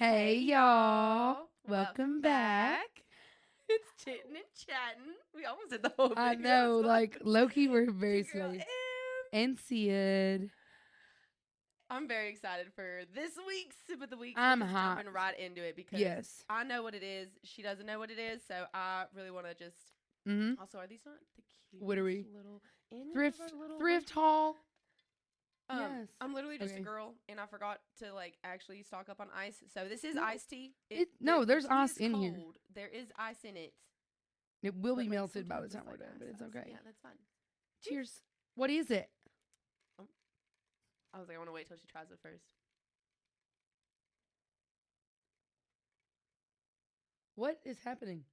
Hey, y'all. Welcome back. It's Chittin and Chattin. We almost did the whole video. I know, like, low-key, we're very Your girl silly. Em. And Sid. I'm very excited for this week's Sip of the Week. I'm We're just hot. jumping right into it because Yes. I know what it is. She doesn't know what it is, so I really want to just... Mm-hmm. Also, are these not the cutest What are we? little... Thrift haul. Yes. I'm literally just a Okay. girl, and I forgot to, like, actually stock up on ice. So this is No. iced tea. No, there's tea ice is in here. cold. There is ice in it. It will But, be like, melted by the sometimes time it's, we're like, done, but ice it's ice. okay. Yeah, that's fine. Cheers. What is it? I was like, I want to wait till she tries it first. What is happening?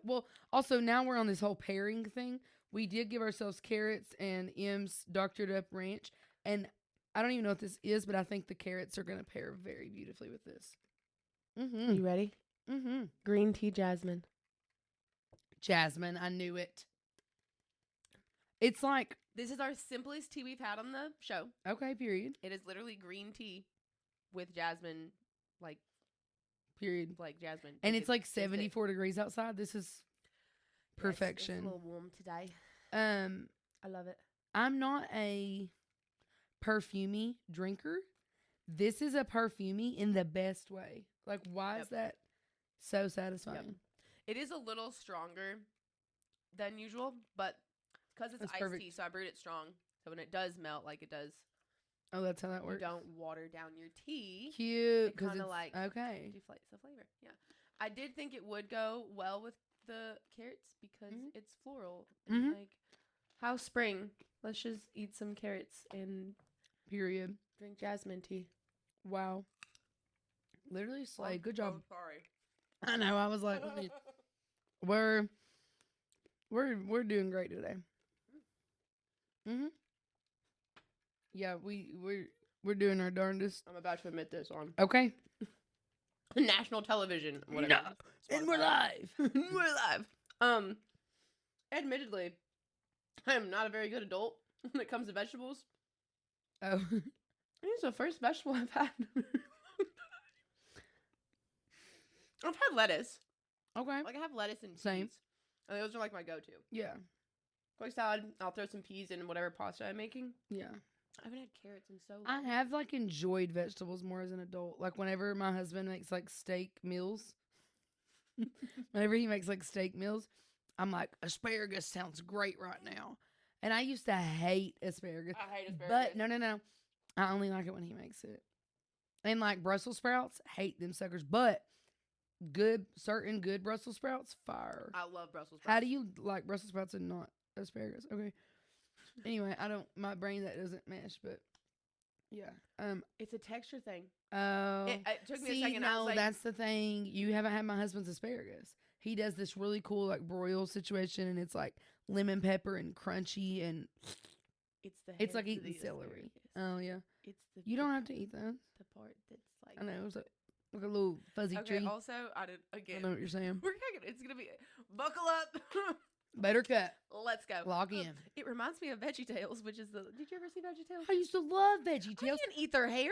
Well, also, now we're on this whole pairing thing. We did give ourselves carrots and M's doctored up ranch. And I don't even know what this is, but I think the carrots are going to pair very beautifully with this. Mm-hmm. You ready? Mm-hmm. Green tea jasmine. Jasmine, I knew it. It's like, This is our simplest tea we've had on the show. okay, period. It is literally green tea with jasmine, like Period. jasmine. And it's like it. 74 degrees outside. This is perfection. It's a little warm today. I love it. I'm not a perfumey drinker. This is a perfumey in the best way. Like, why is that so satisfying? It is a little stronger than usual, but because it's That's iced perfect. tea, so I brewed it strong. So when it does melt, like it does, Oh, that's how that you works. don't water down your tea. Cute. It kind of like okay. deflates the flavor. Yeah, I did think it would go well with the carrots because it's floral and like how spring. Let's just eat some carrots and Period. drink jasmine tea. Wow. Literally slay. Good job. Oh, sorry. I know. I was like, we're doing great today. Yeah, we're doing our darndest. I'm about to admit this on Okay. national television. Whatever. No. And we're live. We're live. Admittedly, I am not a very good adult when it comes to vegetables. Oh. It's the first vegetable I've had. I've had lettuce. Okay. Like I have lettuce and peas. Same. And those are like my go-to. Yeah. Quick salad. I'll throw some peas in whatever pasta I'm making. Yeah. I haven't had carrots in so long. I have like enjoyed vegetables more as an adult. Like whenever my husband makes like steak meals, whenever he makes like steak meals, I'm like, asparagus sounds great right now. And I used to hate asparagus. I hate asparagus. But no. I only like it when he makes it. And like Brussels sprouts, hate them suckers. But certain good Brussels sprouts, fire. I love Brussels sprouts. How do you like Brussels sprouts and not asparagus? Okay. Anyway, my brain that doesn't mesh, but yeah. It's a texture thing. Oh. It took me See, a second. no, I was like, that's the thing. You haven't had my husband's asparagus. He does this really cool like broil situation, and it's like lemon pepper and crunchy, and it's like eating celery. Oh yeah. You don't have to eat that. The part that's like. I know. It's like a little fuzzy Okay. tree. Also, I know what you're saying. It's gonna be buckle up. Better cut. Let's go. Log in. It reminds me of VeggieTales, which is Did you ever see VeggieTales? I used to love I VeggieTales. can't eat their hair.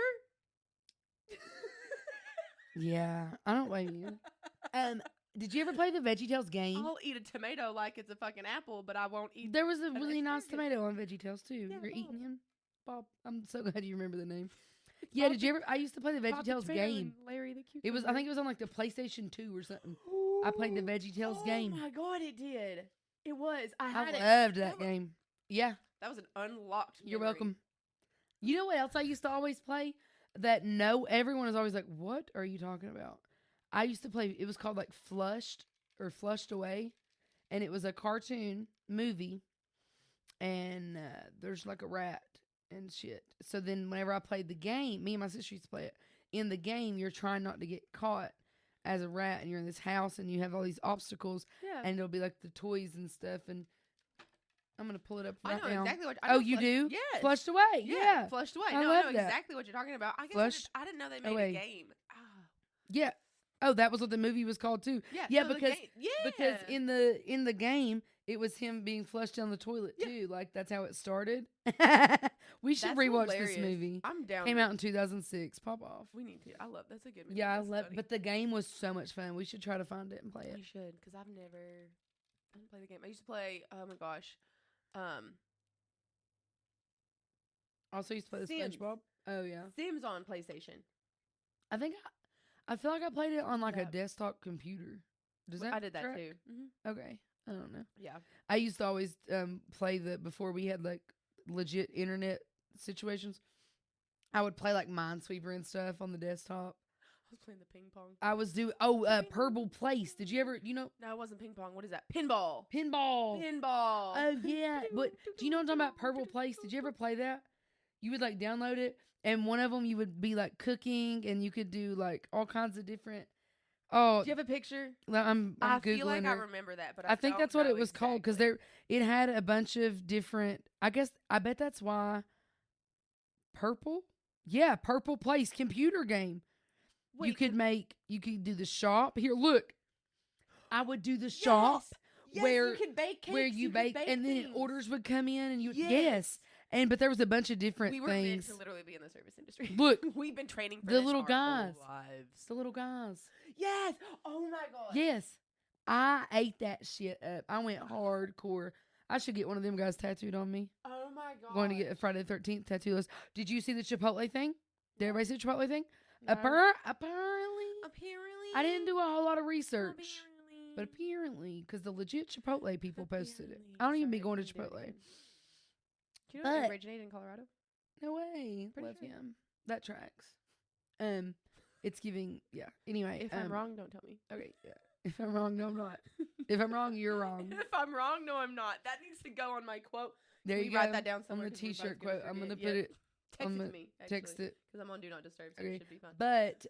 Yeah, I don't blame you. Did you ever play the VeggieTales game? I'll eat a tomato like it's a fucking apple, but I won't eat. There was a really nice asparagus. tomato on VeggieTales too. Yeah, You're Bob. eating him, Bob. I'm so glad you remember the name. Yeah, did you ever? I used to play the Bob the VeggieTales tomato game. and Larry the cucumber. It was, I think it was on like the PlayStation 2 or something. I played the VeggieTales game. Oh my god, it did. It was. I I had it. loved that game. Yeah, That was an unlocked. you're memory. welcome. You know what else I used to always play? Everyone was always like, "What are you talking about?" I used to play. It was called like Flushed Away, and it was a cartoon movie, and there's like a rat and shit. So then, whenever I played the game, me and my sister used to play it. In the game, you're trying not to get caught as a rat, and you're in this house, and you have all these obstacles, Yeah. and it'll be like the toys and stuff. And I'm gonna pull it up right I know now. exactly what. Oh, you do? Yes. Flushed Away. Yeah. Flushed away. I No, I love know that. exactly what you're talking about. I guess Flushed I didn't know they made Away. a game. Ah. Yeah. Oh, that was what the movie was called too. Yeah. Yeah, no, the because game. Yeah. because in the game It was him being flushed down the toilet Yeah. too. Like that's how it started. We should That's rewatch hilarious. this movie. I'm down. Came out in 2006. Pop off. We need to. I love. That's a good movie. Yeah, I That's love. funny. But the game was so much fun. We should try to find it and play it. We should, because I didn't play the game. I used to play. Oh my gosh. Also used to play the Sims. SpongeBob. Oh yeah. Sims on PlayStation. I think I feel like I played it on like a Yeah. desktop computer. Does that? I did that track? too. Mm-hmm. Okay. I don't know. Yeah. I used to always play before we had like legit internet situations. I would play like Minesweeper and stuff on the desktop. I was playing the ping pong. I was Purple Place. Did you ever, No, it wasn't ping pong. What is that? Pinball. Pinball. Pinball. Oh yeah. But do you know what I'm talking about? Purple Place. Did you ever play that? You would like download it, and one of them you would be like cooking, and you could do like all kinds of different. Oh, Do you have a picture? I'm I Googling feel like her. I remember that, but I think don't that's what know it was called because exactly. it had a bunch of different. I bet that's why. Purple, yeah, Purple Place computer game. Wait, you could do the shop. Here, look. I would do the shop Yes, where you could bake cakes, where you could bake, and then things. orders would come in, and Yes. but there was a bunch of different We were meant things. to literally be in the service industry. Look, We've been training for the this little our guys. whole lives. The little guys. Yes. Oh my god. Yes, I ate that shit up. I went hardcore. I should get one of them guys tattooed on me. Oh my god. Going to get a Friday the 13th tattoo list. Did you see the Chipotle thing? Did everybody see the Chipotle thing? No. Apparently. Apparently. I didn't do a whole lot of research. Apparently. But apparently, because the legit Chipotle people posted it. Apparently. I don't even be Sorry, going to couldn't do it Chipotle. again. Do you know it But- originated in Colorado? No way. Pretty Love sure. him. That tracks. It's giving, yeah. Anyway. If I'm wrong, don't tell me. Okay, yeah. If I'm wrong, no, I'm not. If I'm wrong, you're wrong. If I'm wrong, no, I'm not. That needs to go on my quote. There Can you we go. write that down On somewhere. the 'cause we're both t-shirt gonna quote. I'm going to forget. put it, Text I'm it gonna to me. text Actually, it. because I'm on Do Not Disturb, so Okay. it should be fun. But,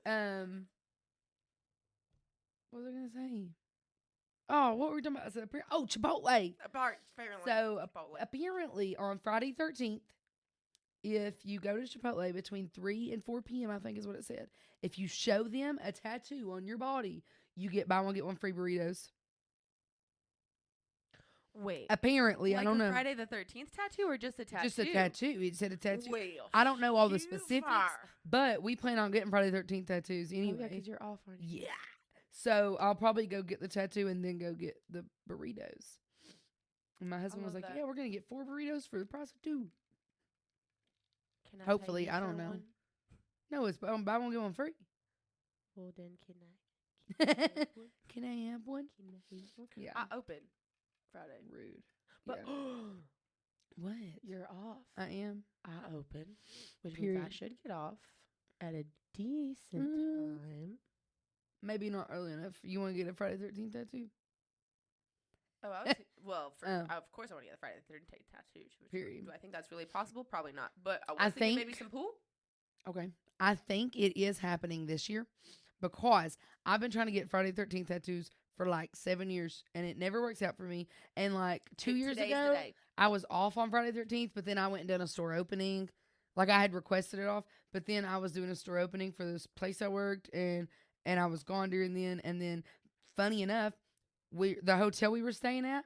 what was I going to say? Oh, what were we talking about? Chipotle. Apparently. So, Chipotle. apparently, on Friday 13th, if you go to Chipotle between 3 and 4 p.m., I think is what it said, if you show them a tattoo on your body, you get buy one, get one free burritos. Wait. Apparently, like I don't a know. Friday the 13th tattoo or just a tattoo? Just a tattoo. It said a tattoo. Well, I don't know all the you specifics, are. but we plan on getting Friday the 13th tattoos Oh, yeah, anyway. because you're off, aren't you? Yeah. So I'll probably go get the tattoo and then go get the burritos. And my husband was love like, that. "Yeah, we're gonna get 4 burritos for the price of 2." Can I pay Hopefully, you I don't for know. one? No, it's buy one get one free. Well, then can Can I have one? Can I have one? Yeah. I open Friday. Rude. But Yeah. What? you're off. I am. I open, which means Period. I should get off at a decent Mm. time. Maybe not early enough. You want to get a Friday 13th tattoo? Oh, I was, well, Oh. of course I want to get the Friday the 13th tattoo. Period. Do I think that's really possible? Probably not. But I was I thinking maybe think- some pool. Okay. I think it is happening this year because I've been trying to get Friday 13th tattoos for like 7 years and it never works out for me. And like 2 years Today's the ago, day. I was off on Friday 13th, but then I went and done a store opening. Like I had requested it off, but then I was doing a store opening for this place I worked and I was gone during then. And then funny enough, the hotel we were staying at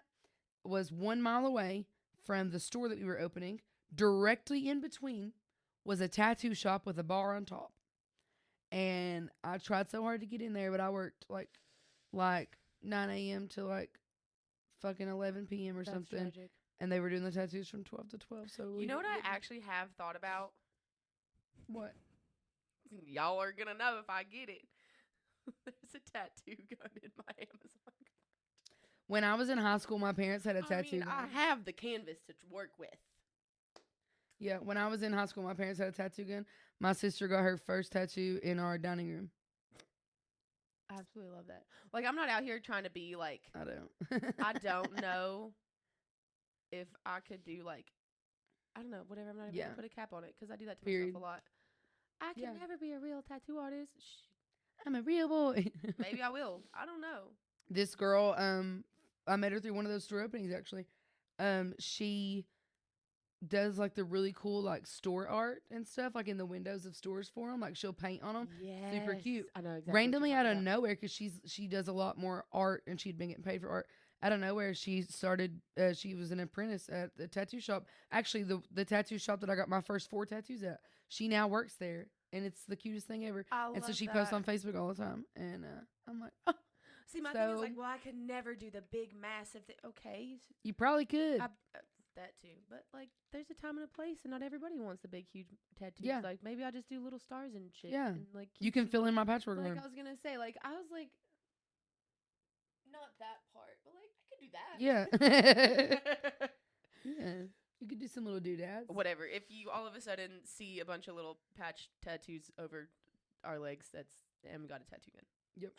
was 1 mile away from the store that we were opening. Directly in between was a tattoo shop with a bar on top. And I tried so hard to get in there, but I worked like 9 a.m. to like fucking 11 p.m. or That's something. tragic. And they were doing the tattoos from 12 to 12. So You know what I actually have thought about? What? Y'all are gonna know if I get it. There's a tattoo gun in my Amazon. When I was in high school, my parents had a tattoo I mean, I gun. have the canvas to work with. Yeah, when I was in high school, my parents had a tattoo gun. My sister got her first tattoo in our dining room. I absolutely love that. Like, I'm not out here trying to be like, I don't. I don't know if I could do like, I don't know, whatever. I'm not even Yeah. gonna put a cap on it because I do that to Period. myself a lot. I can Yeah. never be a real tattoo artist. I'm a real boy. Maybe I will. I don't know. This girl, I met her through one of those store openings actually. She does like the really cool like store art and stuff like in the windows of stores for them. Like she'll paint on them. Yeah, Super cute. I know exactly. Randomly out of nowhere because she does a lot more art and she'd been getting paid for art. out of nowhere, she started. She was an apprentice at the tattoo shop. Actually, the tattoo shop that I got my first 4 tattoos at. She now works there, and it's the cutest thing ever. And so she posts on Facebook all the time, and I'm like, oh. See, my thing is like, well, I could never do the big, massive thing. Okay, you probably could. That too, but like, there's a time and a place, and not everybody wants the big, huge tattoos. Yeah. Like, maybe I just do little stars and shit. Yeah. And, like, you can fill in my patchwork. Like I was gonna say, like I was like, not that part, but like I could Yeah. do that. Yeah. You could do some little doodads. Whatever. If you all of a sudden see a bunch of little patch tattoos over our legs, and we got a tattoo gun. Yep.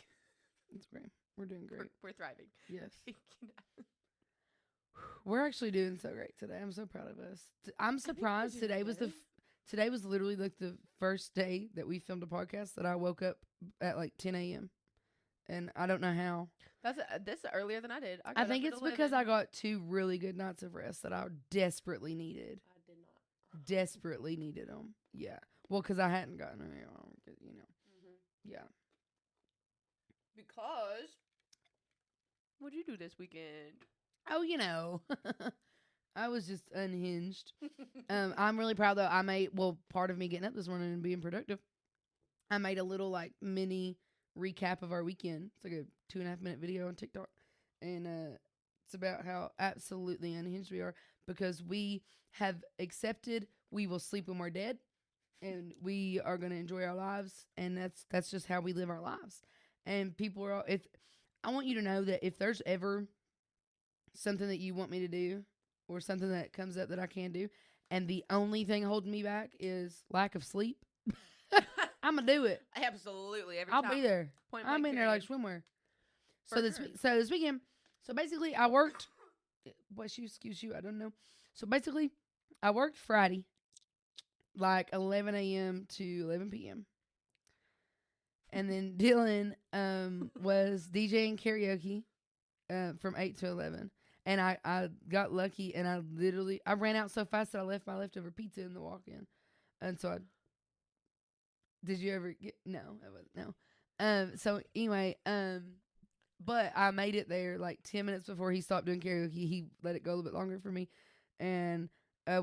That's great. We're doing great. We're thriving. Yes. We're actually doing so great today. I'm so proud of us. I'm surprised today was today was literally like the first day that we filmed a podcast that I woke up at like 10 a.m. and I don't know how. That's earlier than I did. I think it's because I got 2 really good nights of rest that I desperately needed. I did not. Desperately needed them. Yeah. Well, because I hadn't gotten them, you know. Mm-hmm. Yeah. Because what'd you do this weekend? Oh, you know. I was just unhinged. I'm really proud though. Part of me getting up this morning and being productive, I made a little like mini recap of our weekend. It's like a 2.5-minute video on TikTok. And it's about how absolutely unhinged we are because we have accepted we will sleep when we're dead and we are going to enjoy our lives. And that's just how we live our lives. And people are I want you to know that if there's ever something that you want me to do or something that comes up that I can do, and the only thing holding me back is lack of sleep, I'm going to do it. Absolutely. I'll be there. I'm in there like swimwear. So this weekend, so basically I worked, excuse you, I don't know. So basically I worked Friday, like 11 a.m. to 11 p.m. And then Dylan was DJing karaoke from 8 to 11. And I got lucky, and I ran out so fast that I left my leftover pizza in the walk-in. And so did you ever get, no, I wasn't, no. So anyway, but I made it there like 10 minutes before he stopped doing karaoke. He let it go a little bit longer for me. And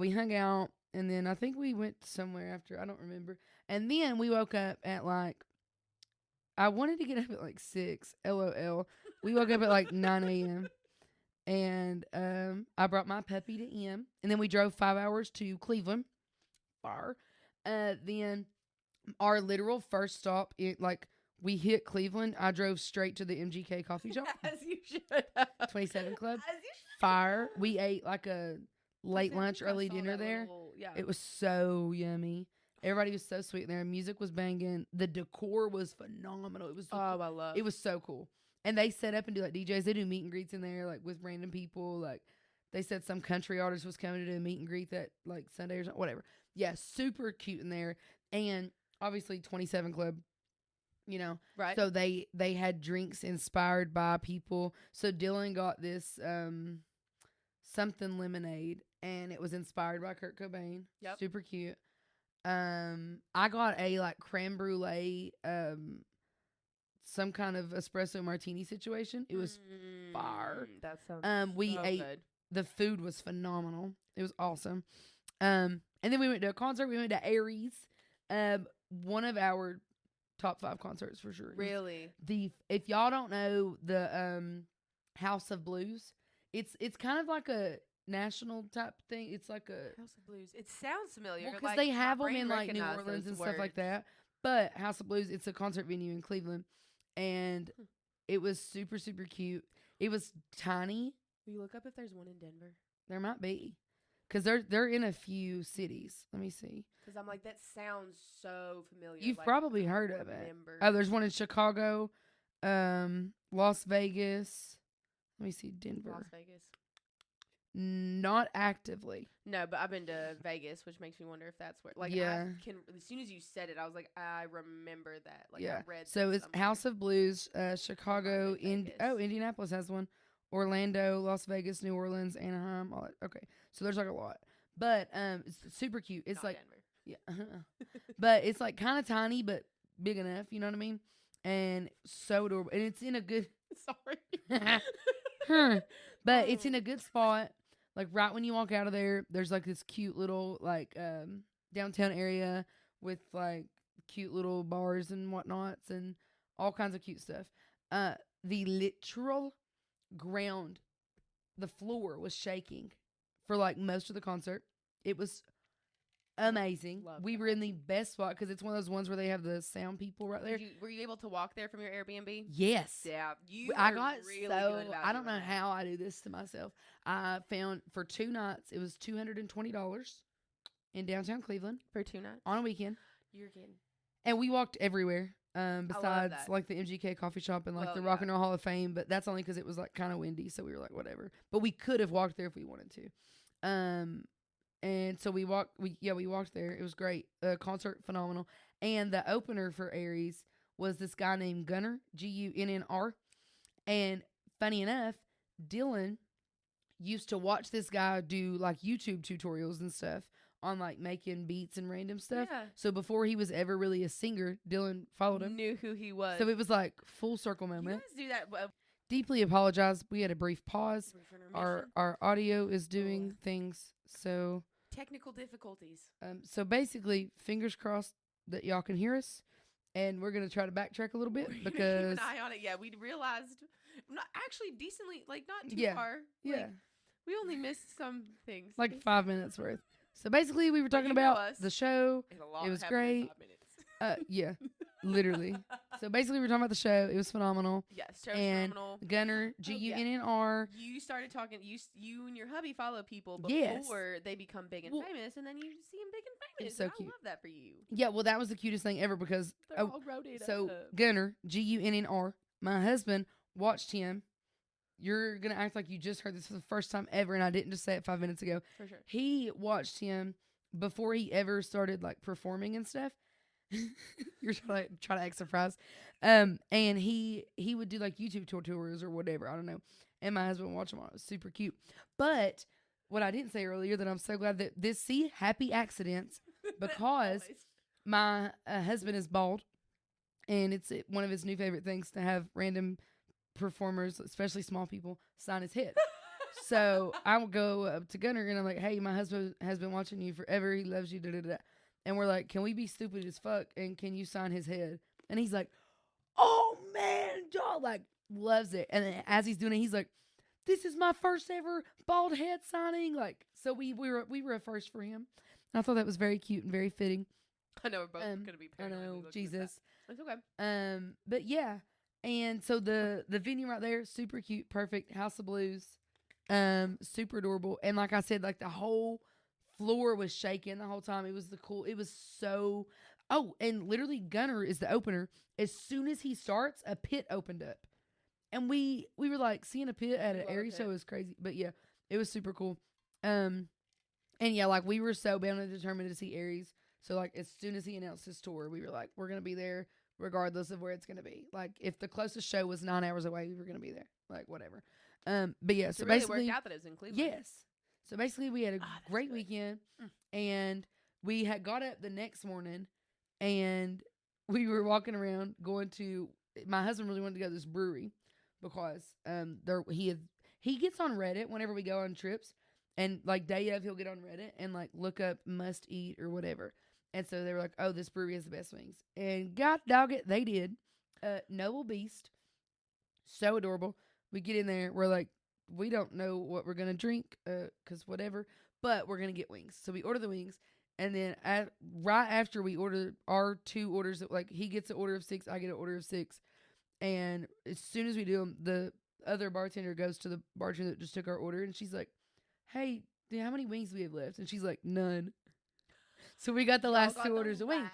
we hung out, and then I think we went somewhere after, I don't remember. And then we woke up at like, I wanted to get up at like 6, LOL. We woke up at like 9 a.m. And I brought my puppy to M. And then we drove 5 hours to Cleveland. Far. Then our literal first stop, we hit Cleveland. I drove straight to the MGK coffee shop. As you should. 27 Club. As you should. Fire. We ate like a late lunch, early dinner there. It was so yummy. Everybody was so sweet there. Music was banging. The decor was phenomenal. It was It was so cool. And they set up and do like DJs. They do meet and greets in there, like with random people. Like they said some country artist was coming to do a meet and greet that like Sunday or something, whatever. Yeah, super cute in there. And obviously 27 Club, you know. Right. So they had drinks inspired by people. So Dylan got this something lemonade, and it was inspired by Kurt Cobain. Yep. Super cute. I got a like creme brulee, some kind of espresso martini situation. It was fire. That sounds we so ate good. The food was phenomenal. It was awesome. And then we went to a concert. We went to Aries. One of our top 5 concerts for sure. Really? If y'all don't know the House of Blues, it's kind of like a national type thing. It's like a House of Blues. It sounds familiar. because they have them in like New Orleans and stuff like that. But House of Blues, it's a concert venue in Cleveland, and it was super super cute. It was tiny. Will you look up if there's one in Denver? There might be, because they're in a few cities. Let me see. Because I'm like, that sounds so familiar. You've like, probably heard of it. Oh, there's one in Chicago, Las Vegas. Let me see, Denver. Las Vegas. Not actively. No, but I've been to Vegas, which makes me wonder if that's where. Like, yeah. As soon as you said it, I was like, I remember that. Like, yeah. I read. So it's House of Blues, Chicago, Indianapolis has one, Orlando, Las Vegas, New Orleans, Anaheim. All that. Okay, so there's like a lot, but it's super cute. It's Not like Denver. yeah, but it's like kind of tiny but big enough. You know what I mean? And so adorable, and it's in a good. Sorry. But it's in a good spot. Like right when you walk out of there, there's like this cute little like downtown area with like cute little bars and whatnots and all kinds of cute stuff. The literal ground, the floor was shaking for like most of the concert. It was amazing. Love we that. were in the best spot because it's one of those ones where they have the sound people right there. Were you able to walk there from your Airbnb? Yes. Yeah, I got really good about I don't know how I do this to myself. I found for 2 nights it was $220 in downtown Cleveland for 2 nights on a weekend. You're kidding. And we walked everywhere. Besides that. like the MGK coffee shop and like the Rock and Roll Hall of Fame, but that's only because it was like kind of windy, so we were like whatever. But we could have walked there if we wanted to. And so we walked there. It was great. Concert phenomenal. And the opener for Aries was this guy named Gunner, Gunnr. And funny enough, Dylan used to watch this guy do like YouTube tutorials and stuff on like making beats and random stuff. Yeah. So before he was ever really a singer, Dylan followed him. Knew who he was. So it was like full circle You moment. guys do that. Deeply apologize. We had a brief pause. Our audio is doing things. So technical difficulties. So basically, fingers crossed that y'all can hear us, and we're gonna try to backtrack a little bit because keep an eye on it. Yeah, we realized not actually decently, like not too Yeah. far. Yeah. Like, we only missed some things. like 5 minutes worth. So basically, we were talking you know about us. the show. It was great. 5 minutes. Yeah, literally. So basically, we were talking about the show. It was phenomenal. Yes, And phenomenal. Gunner, Gunnr. You started talking. You and your hubby follow people Yes. before they become big and famous, and then you see them big and famous. so and cute. I love that for you. Yeah, well, that was the cutest thing ever because They're all wrote it so up. Gunner, Gunnr. My husband watched him. You're gonna act like you just heard this for the first time ever, and I didn't just say it 5 minutes ago. For sure. He watched him before he ever started like performing and stuff. You're trying to act surprised. And he would do like YouTube tutorials or whatever. I don't know. And my husband would watch them all. It was super cute. But what I didn't say earlier that I'm so glad that happy accidents because Always. my husband is bald, and it's one of his new favorite things to have random performers, especially small people, sign his head. So I would go up to Gunner and I'm like, hey, my husband has been watching you forever. He loves you. Da, da, da. And we're like, can we be stupid as fuck? And can you sign his head? And he's like, oh man, y'all like loves it. And then as he's doing it, he's like, this is my first ever bald head signing. Like, so we were a first for him. And I thought that was very cute and very fitting. I know we're both gonna be. I know, Jesus. It's okay. But yeah. And so the venue right there, super cute, perfect. House of Blues, super adorable. And like I said, like the whole floor was shaking the whole time. It was so. Oh, and literally Gunner is the opener. As soon as he starts, a pit opened up, and we were like seeing a pit at an Aries show is crazy. But yeah, it was super cool. And yeah, like we were so bound and determined to see Aries. So like as soon as he announced his tour, we were like, we're gonna be there. Regardless of where it's going to be. Like, if the closest show was 9 hours away, we were going to be there. Like, whatever. But yeah, so really basically. worked out that it was in Cleveland. Yes. So basically, we had a great weekend. And we had got up the next morning, and we were walking around going to. My husband really wanted to go to this brewery because he gets on Reddit whenever we go on trips. And, like, day of, he'll get on Reddit and, like, look up must eat or whatever. And so they were like, oh, this brewery has the best wings. And God dog it, they did. Noble Beast. So adorable. We get in there. We're like, we don't know what we're going to drink because whatever. But we're going to get wings. So we order the wings. And then right after we order our 2 orders, like he gets an order of 6, I get an order of 6. And as soon as we do them, the other bartender goes to the bartender that just took our order. And she's like, hey, how many wings do we have left? And she's like, none. So we got the last 2 orders of wings.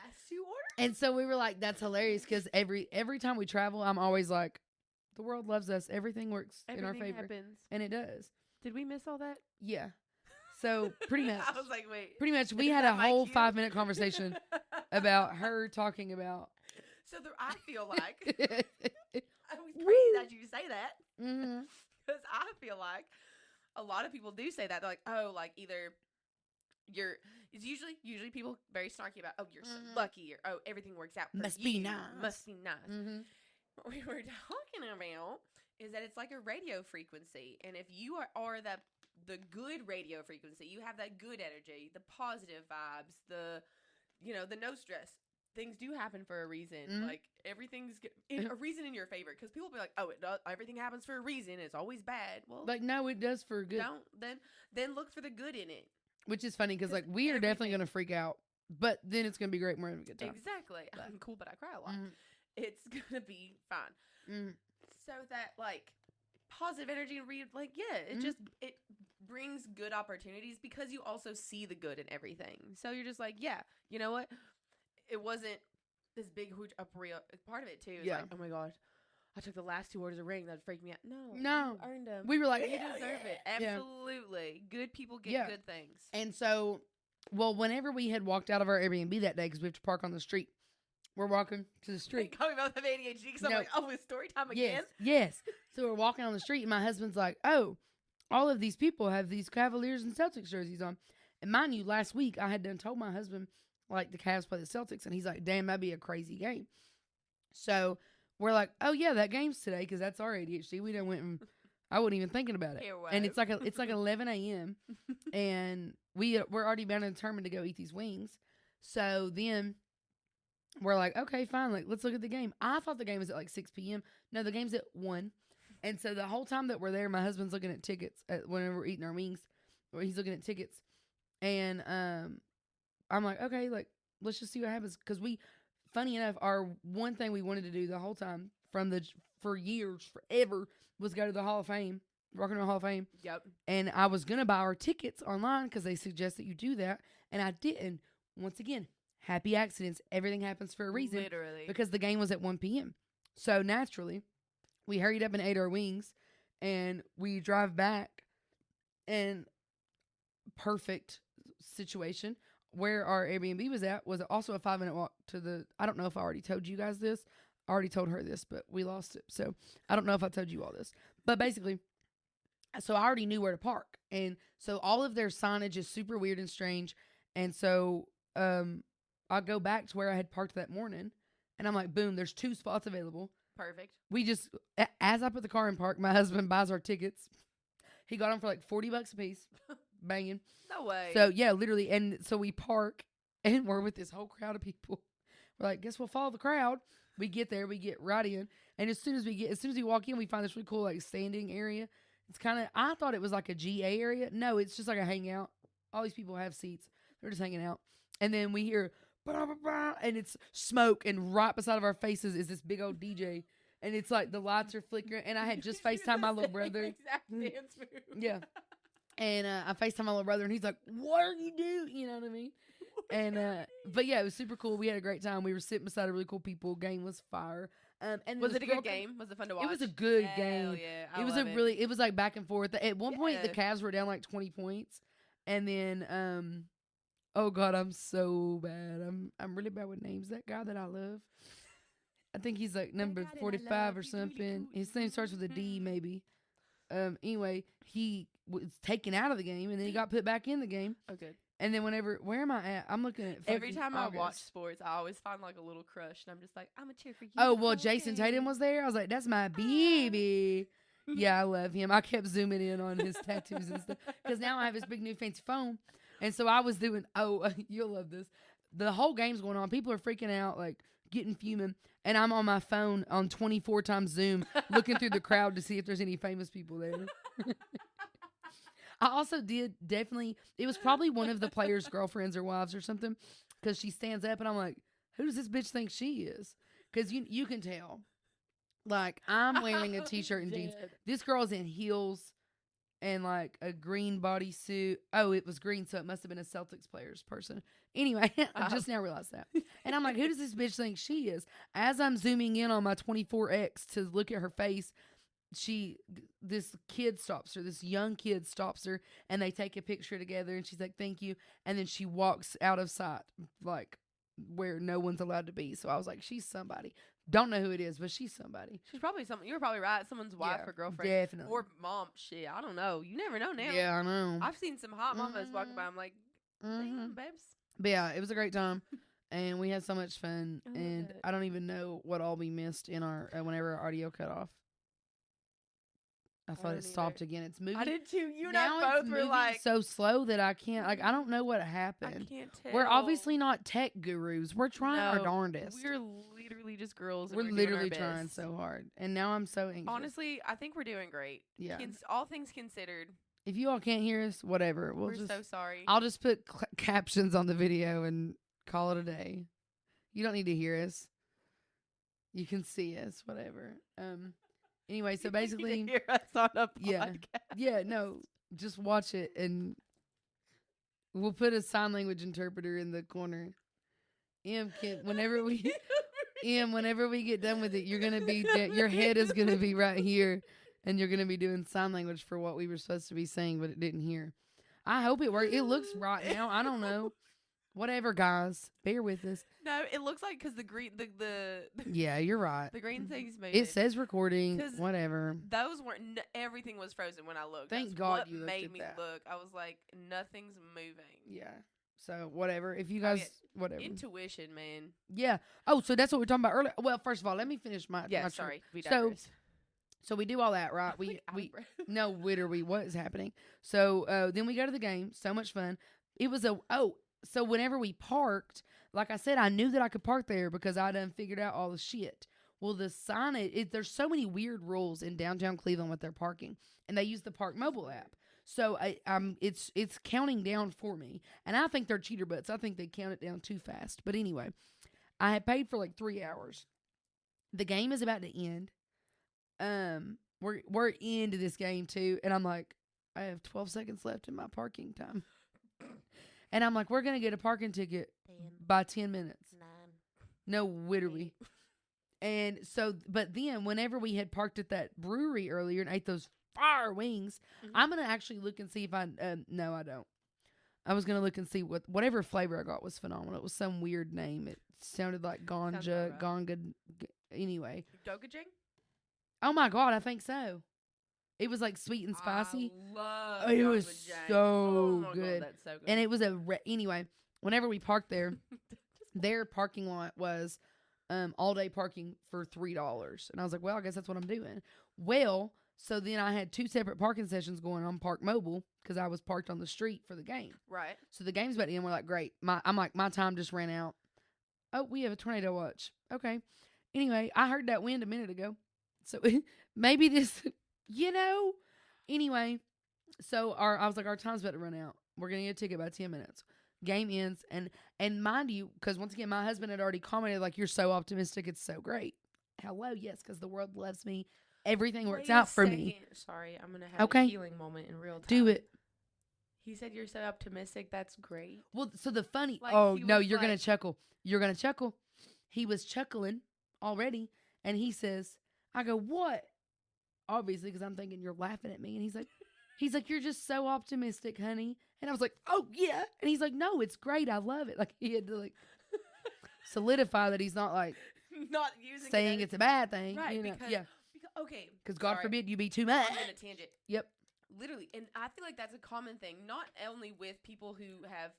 And so we were like, that's hilarious because every time we travel, I'm always like, the world loves us. Everything works in our favor. Happens. And it does. Did we miss all that? Yeah. So pretty much. I was like, wait. Pretty much we had a whole 5-minute conversation about her talking about. So I feel like. I was crazy that you say that. Because I feel like a lot of people do say that. They're like, oh, like either. It's usually people very snarky about, oh, you're so lucky, or oh, everything works out for Must you. be nice. Must be nice. What we were talking about is that it's like a radio frequency. And if you are the good radio frequency, you have that good energy, the positive vibes, the no stress. Things do happen for a reason. Mhm. Like everything's a reason in your favor. Because people be like, "Oh, it does. Everything happens for a reason. It's always bad." Well, Like, no, it does for good. don't then look for the good in it. Which is funny because, 'Cause like, we are definitely everything- going to freak out, but then it's going to be great and we're having a good time. Exactly. But- I'm cool, but I cry a lot. Mhm. It's gonna be fine. Mhm. So that like positive energy and it Mhm. just it brings good opportunities because you also see the good in everything. So you're just like, yeah, you know what? It wasn't this big huge real part of it too. Is Yeah. like, oh my gosh, I took the last 2 orders of ring. That freaked me out. No, No. you earned them. We were like, You "Hell deserve yeah." it. Yeah. Absolutely. Good people get Yeah. good things. And so, well, whenever we had walked out of our Airbnb that day, because we have to park on the street, we're walking to the street. Coming about with ADHD because I'm No. like, oh, it's story time again. Yes. So we're walking on the street, and my husband's like, "Oh, all of these people have these Cavaliers and Celtics jerseys on." And mind you, last week I had done told my husband, like, the Cavs play the Celtics, and he's like, "Damn, that'd be a crazy game." So we're like, "Oh yeah, that game's today," because that's our ADHD. We done went and I wasn't even thinking about it. Here, And it's like 11 a.m. and we're already bound and determined to go eat these wings. So then we're like, okay, fine, like, let's look at the game. I thought the game was at like 6 p.m. No, the game's at 1. And so the whole time that we're there, my husband's looking at tickets whenever we're eating our wings, or he's looking at tickets. And I'm like, okay, like, let's just see what happens. Because funny enough, our one thing we wanted to do the whole time for years, forever, was go to the Hall of Fame, Rock and Roll Hall of Fame. Yep. And I was going to buy our tickets online because they suggest that you do that. And I didn't. Once again, happy accidents. Everything happens for a reason. Literally. Because the game was at 1 p.m. So naturally, we hurried up and ate our wings. And we drive back. And perfect situation. Where our Airbnb was at was also a 5-minute walk to the... I don't know if I already told you guys this. I already told her this, but we lost it. So I don't know if I told you all this. But basically... So I already knew where to park. And so all of their signage is super weird and strange. And so I go back to where I had parked that morning. And I'm like, boom, there's 2 spots available. Perfect. We just, as I put the car in park, my husband buys our tickets. He got them for like $40 a piece. Banging. No way. So yeah, literally. And so we park and we're with this whole crowd of people. We're like, guess we'll follow the crowd. We get there, we get right in. And as soon as we walk in, we find this really cool like standing area. It's kind of, I thought it was like a GA area. No, it's just like a hangout. All these people have seats. They're just hanging out. And then we hear, bah, bah, bah, and it's smoke. And right beside of our faces is this big old DJ. And it's like the lights are flickering. And I had just FaceTimed my little brother. Exact dance move. Yeah. And I FaceTimed my little brother. And he's like, what are you doing? You know what I mean? And, but yeah, it was super cool. We had a great time. We were sitting beside really cool people. Game was fire. And Was it a good game? Was it fun to watch? It was a good Hell game. Yeah, It was it was like back and forth. At one point, the Yeah. Cavs were down like 20 points, and then oh god, I'm so bad. I'm really bad with names. That guy that I love, I think he's like number guy that I 45 love, or you do, something. you His name starts with a D, maybe. Anyway, he was taken out of the game, and then he got put back in the game. Oh, good. And then where am I at? I'm looking at Every fucking time I watch August. sports, I always find like a little crush, and I'm just like, I'm a cheer for you. Oh, the well, whole Jason game. Tatum was there. I was like, that's my baby. Yeah, I love him. I kept zooming in on his tattoos and stuff because now I have his big new fancy phone. And so I was doing, you'll love this. The whole game's going on. People are freaking out, like getting fuming. And I'm on my phone on 24 times Zoom looking through the crowd to see if there's any famous people there. I also did definitely, it was probably one of the players' girlfriends or wives or something, because she stands up and I'm like, who does this bitch think she is? Because you can tell. Like, I'm wearing a t-shirt and jeans. Dead. This girl's in heels and like a green bodysuit. Oh, it was green, so it must have been a Celtics player's person. Anyway, I just now realized that. And I'm like, who does this bitch think she is? As I'm zooming in on my 24X to look at her face, this kid stops her, this young kid stops her, and they take a picture together, and she's like, thank you. And then she walks out of sight, like where no one's allowed to be. So I was like, she's somebody. Don't know who it is, but she's somebody. She's probably something. You were probably right. Someone's wife Yeah, or girlfriend. definitely. Or mom. Shit, I don't know. You never know now. Yeah, I know. I've seen some hot mamas walking by. I'm like, damn, babes. But yeah, it was a great time, and we had so much fun. I love And it. I don't even know what all we missed in our whenever our audio cut off. I thought don't it stopped either. again. It's moving. I did too. You and now I it's both were moving like, so slow that I can't. Like, I don't know what I happened. can't tell. We're obviously not tech gurus. We're trying our No, darndest. We're literally just girls. And We're doing literally our trying best. so hard. And now I'm so anxious. Honestly, I think we're doing great. Yeah. All things considered, If you all can't hear us, whatever. we're so sorry. I'll just put captions on the video and call it a day. You don't need to hear us. You can see us, whatever. Anyway, so basically, you hear us on a yeah, podcast. yeah, no, just watch it and we'll put a sign language interpreter in the corner. Whenever we get done with it, you're gonna be your head is gonna be right here, and you're gonna be doing sign language for what we were supposed to be saying, but it didn't hear. I hope it worked. It looks right now. I don't know. Whatever, guys. Bear with us. No, it looks like because the green, the Yeah, you're right. the green thing's moving. It says recording. Whatever. Those weren't. Everything was frozen when I looked. Thank That's God what you looked made at me that. look. I was like, nothing's moving. Yeah. So whatever. If you guys, whatever. Intuition, man. Yeah. Oh, so that's what we were talking about earlier. Well, first of all, let me finish my. Yeah. my Sorry. We So, digress. So we do all that, right? We no, literally, what is happening? So then we go to the game. So much fun. It was so whenever we parked, like I said, I knew that I could park there because I done figured out all the shit. Well, the signage, there's so many weird rules in downtown Cleveland with their parking, and they use the Park Mobile app. So it's counting down for me, and I think they're cheater butts. I think they count it down too fast. But anyway, I had paid for like 3 hours. The game is about to end. We're into this game too, and I'm like, I have 12 seconds left in my parking time, and I'm like, we're gonna get a parking ticket by 10 minutes. 9. No, literally. And so, but then whenever we had parked at that brewery earlier and ate those fire wings, I'm gonna actually look and see if I. No, I don't. I was gonna look and see whatever flavor I got was phenomenal. It was some weird name. It sounded like ganja, gonga. Anyway. Dogajing? Oh my God, I think so. It was like sweet and spicy. I love it was Dogajang. so my good. God, that's so good. And it was anyway, whenever we parked there, their parking lot was all day parking for $3. And I was like, well, I guess that's what I'm doing. Well, so then I had 2 separate parking sessions going on Park Mobile because I was parked on the street for the game. Right. So the game's about to end. We're like, great. I'm like, my time just ran out. Oh, we have a tornado watch. Okay. Anyway, I heard that wind a minute ago. So maybe this, Anyway, so I was like, our time's about to run out. We're going to get a ticket by 10 minutes. Game ends. And mind you, because once again, my husband had already commented, like, you're so optimistic. It's so great. Hello, yes, because the world loves me. Everything works out for me. Sorry, I'm going to have a healing moment in real time. Do it. He said you're so optimistic. That's great. Well, so the funny, like, no, you're going to chuckle. You're going to chuckle. He was chuckling already. And he says, I go, what? Obviously, because I'm thinking you're laughing at me. And he's like, you're just so optimistic, honey. And I was like, oh, yeah. And he's like, no, it's great. I love it. Like, he had to, like, solidify that he's not, like, not using saying it's a bad thing. Right. Because, okay. Because God forbid you be too much. I'm on a tangent. Yep. Literally. And I feel like that's a common thing, not only with people who have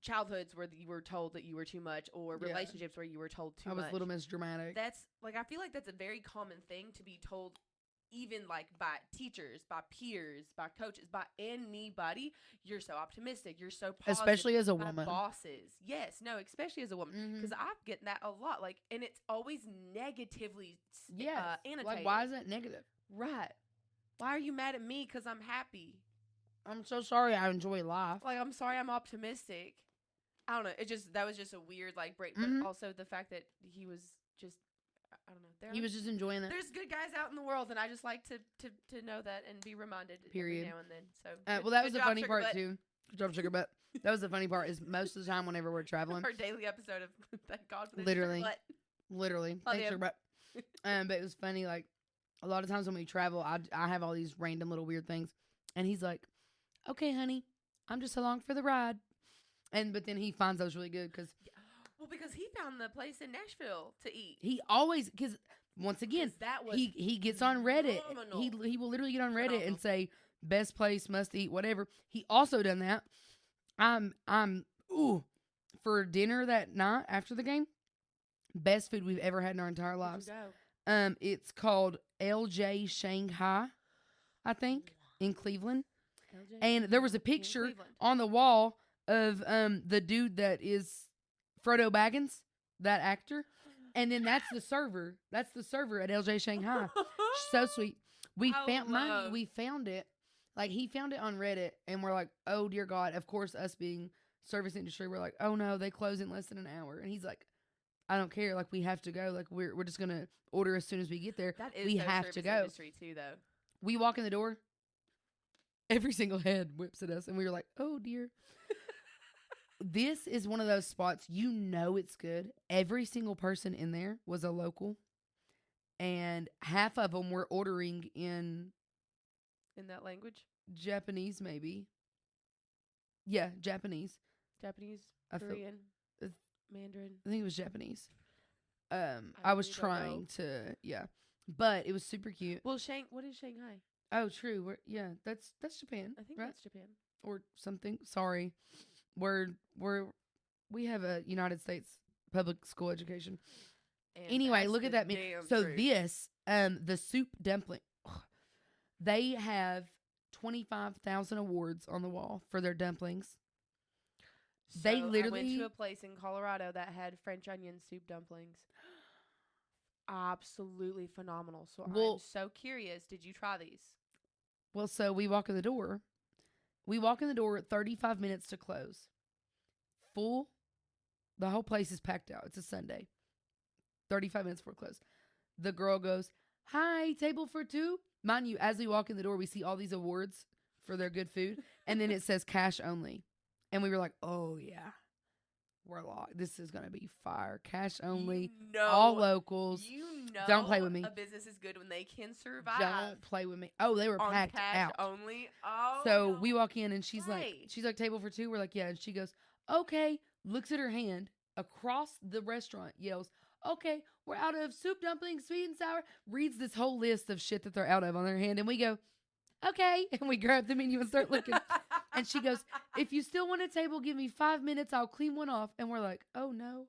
childhoods where you were told that you were too much, or relationships where you were told too much. I was Little Miss Dramatic. That's like, I feel like that's a very common thing to be told, even like by teachers, by peers, by coaches, by anybody. You're so optimistic. You're so positive. Especially as a by woman. Bosses. Yes. No, especially as a woman. Because I've gotten that a lot. Like, and it's always negatively annotated. Like, why is that negative? Right. Why are you mad at me because I'm happy? I'm so sorry I enjoy life. Like, I'm sorry I'm optimistic. I don't know. That was just a weird, like, break. But also the fact that he was just, I don't know. He was just enjoying it. There's good guys out in the world, and I just like to know that and be reminded every now and then. So, well, that was the funny part, too. Good job, Sugar Butt. That was the funny part, is most of the time whenever we're traveling. Our daily episode of Thank God for the Literally. Sugar Butt. Literally. Thanks, Sugar Butt. But it was funny, like, a lot of times when we travel, I have all these random little weird things. And he's like, okay, honey, I'm just along for the ride. But then he finds those really good because he found the place in Nashville to eat. He always, because once again, he gets on Reddit. He will literally get on Reddit and say best place, must eat, whatever. He also done that. For dinner that night after the game, best food we've ever had in our entire lives. It's called LJ Shanghai, I think, in Cleveland. LJ And there was a in picture Cleveland. on the wall of the dude that is Frodo Baggins, that actor. And then that's the server. That's the server at LJ Shanghai. So sweet. We found it. Like, he found it on Reddit, and we're like, oh dear God. Of course, us being service industry, we're like, oh no, they close in less than an hour. And he's like, I don't care. Like, we have to go. Like, we're just gonna order as soon as we get there. That is we so have to service go. industry too, though. We walk in the door. Every single head whips at us, and we were like, oh dear. This is one of those spots, you know it's good. Every single person in there was a local, and half of them were ordering in that language. Japanese, maybe. Yeah, Japanese. Japanese, I feel- Korean, uh, Mandarin. I think it was Japanese. I I was really don't know. trying to, yeah, but it was super cute. Well, what is Shanghai? Oh, true. That's Japan, I think right? that's Japan. Or something. Sorry, we have a United States public school education. And Anyway, that's look at the that. damn So truth. this, the soup dumpling, they have 25,000 awards on the wall for their dumplings. They So I literally- went to a place in Colorado that had French onion soup dumplings. Absolutely phenomenal. So Well- I'm so curious. Did you try these? Well, so we walk in the door. 35 minutes to close. Full. The whole place is packed out. It's a Sunday. 35 minutes before close. The girl goes, hi, table for two. Mind you, as we walk in the door, we see all these awards for their good food. And then it says cash only. And we were like, oh, yeah. We're locked. This is going to be fire. Cash only. You know, All locals. You know, Don't play with me. A business is good when they can survive. Don't play with me. Oh, they were on packed cash out. only. Oh, So no we walk in and she's way. like, table for two. We're like, yeah. And she goes, okay. Looks at her hand across the restaurant, yells, okay, we're out of soup, dumplings, sweet and sour. Reads this whole list of shit that they're out of on their hand. And we go, okay. And we grab the menu and start looking. And she goes, if you still want a table, give me 5 minutes. I'll clean one off. And we're like, oh no,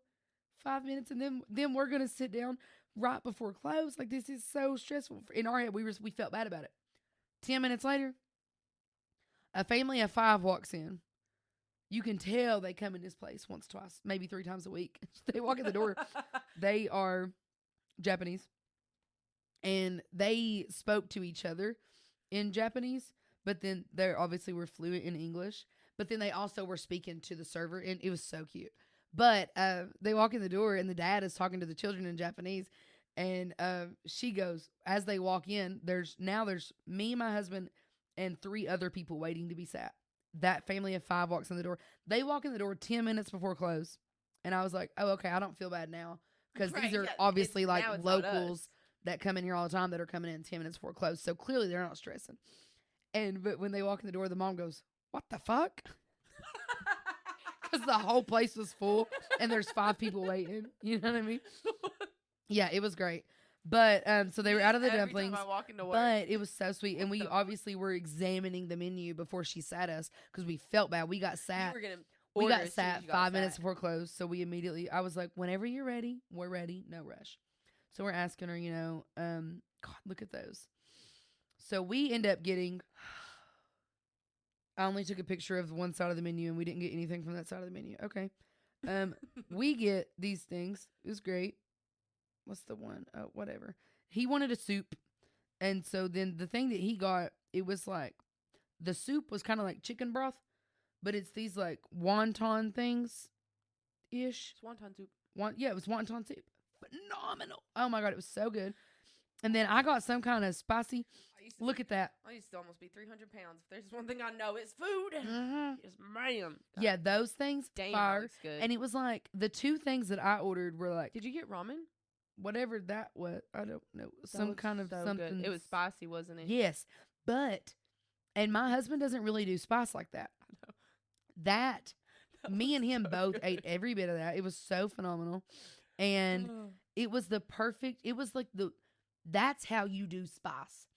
5 minutes. And then we're going to sit down right before close. Like, this is so stressful. In our head, we felt bad about it. 10 minutes later, a family of 5 walks in. You can tell they come in this place once, twice, maybe 3 times a week. They walk in the door. They are Japanese. And they spoke to each other in Japanese, but then they obviously were fluent in English. But then they also were speaking to the server, and it was so cute. But they walk in the door, and the dad is talking to the children in Japanese. And she goes, as they walk in, there's me, my husband, and 3 other people waiting to be sat. That family of 5 walks in the door. They walk in the door 10 minutes before close. And I was like, oh, okay, I don't feel bad now. Because these are obviously like locals that come in here all the time that are coming in 10 minutes before close. So clearly they're not stressing. But when they walk in the door, the mom goes, what the fuck? Because the whole place was full and there's 5 people waiting. You know what I mean? Yeah, it was great. But so they were out of the dumplings. Time I walk into work. But it was so sweet. And we obviously were examining the menu before she sat us because we felt bad. We got sat. We got sat 5 minutes before close. So we immediately, I was like, whenever you're ready, we're ready. No rush. So we're asking her, God, look at those. So we end up getting, I only took a picture of one side of the menu and we didn't get anything from that side of the menu. Okay. We get these things. It was great. What's the one? Oh, whatever. He wanted a soup. And so then the thing that he got, it was like, the soup was kind of like chicken broth, but it's these like wonton things ish. It's wonton soup. It was wonton soup. Phenomenal. Oh my God, it was so good. And then I got some kind of spicy. Look at that. I used to almost be 300 pounds. If there's one thing I know, it's food. Mm-hmm. Yes, ma'am. Yeah, those things. Damn, fire. looks good. And it was like the 2 things that I ordered were like, Did you get ramen? whatever that was. I don't know. Some kind of so something. Good. It was spicy, wasn't it? Yes. But, and my husband doesn't really do spice like that. That me and him both ate every bit of that. It was so phenomenal. And it was the perfect, it was like that's how you do spice.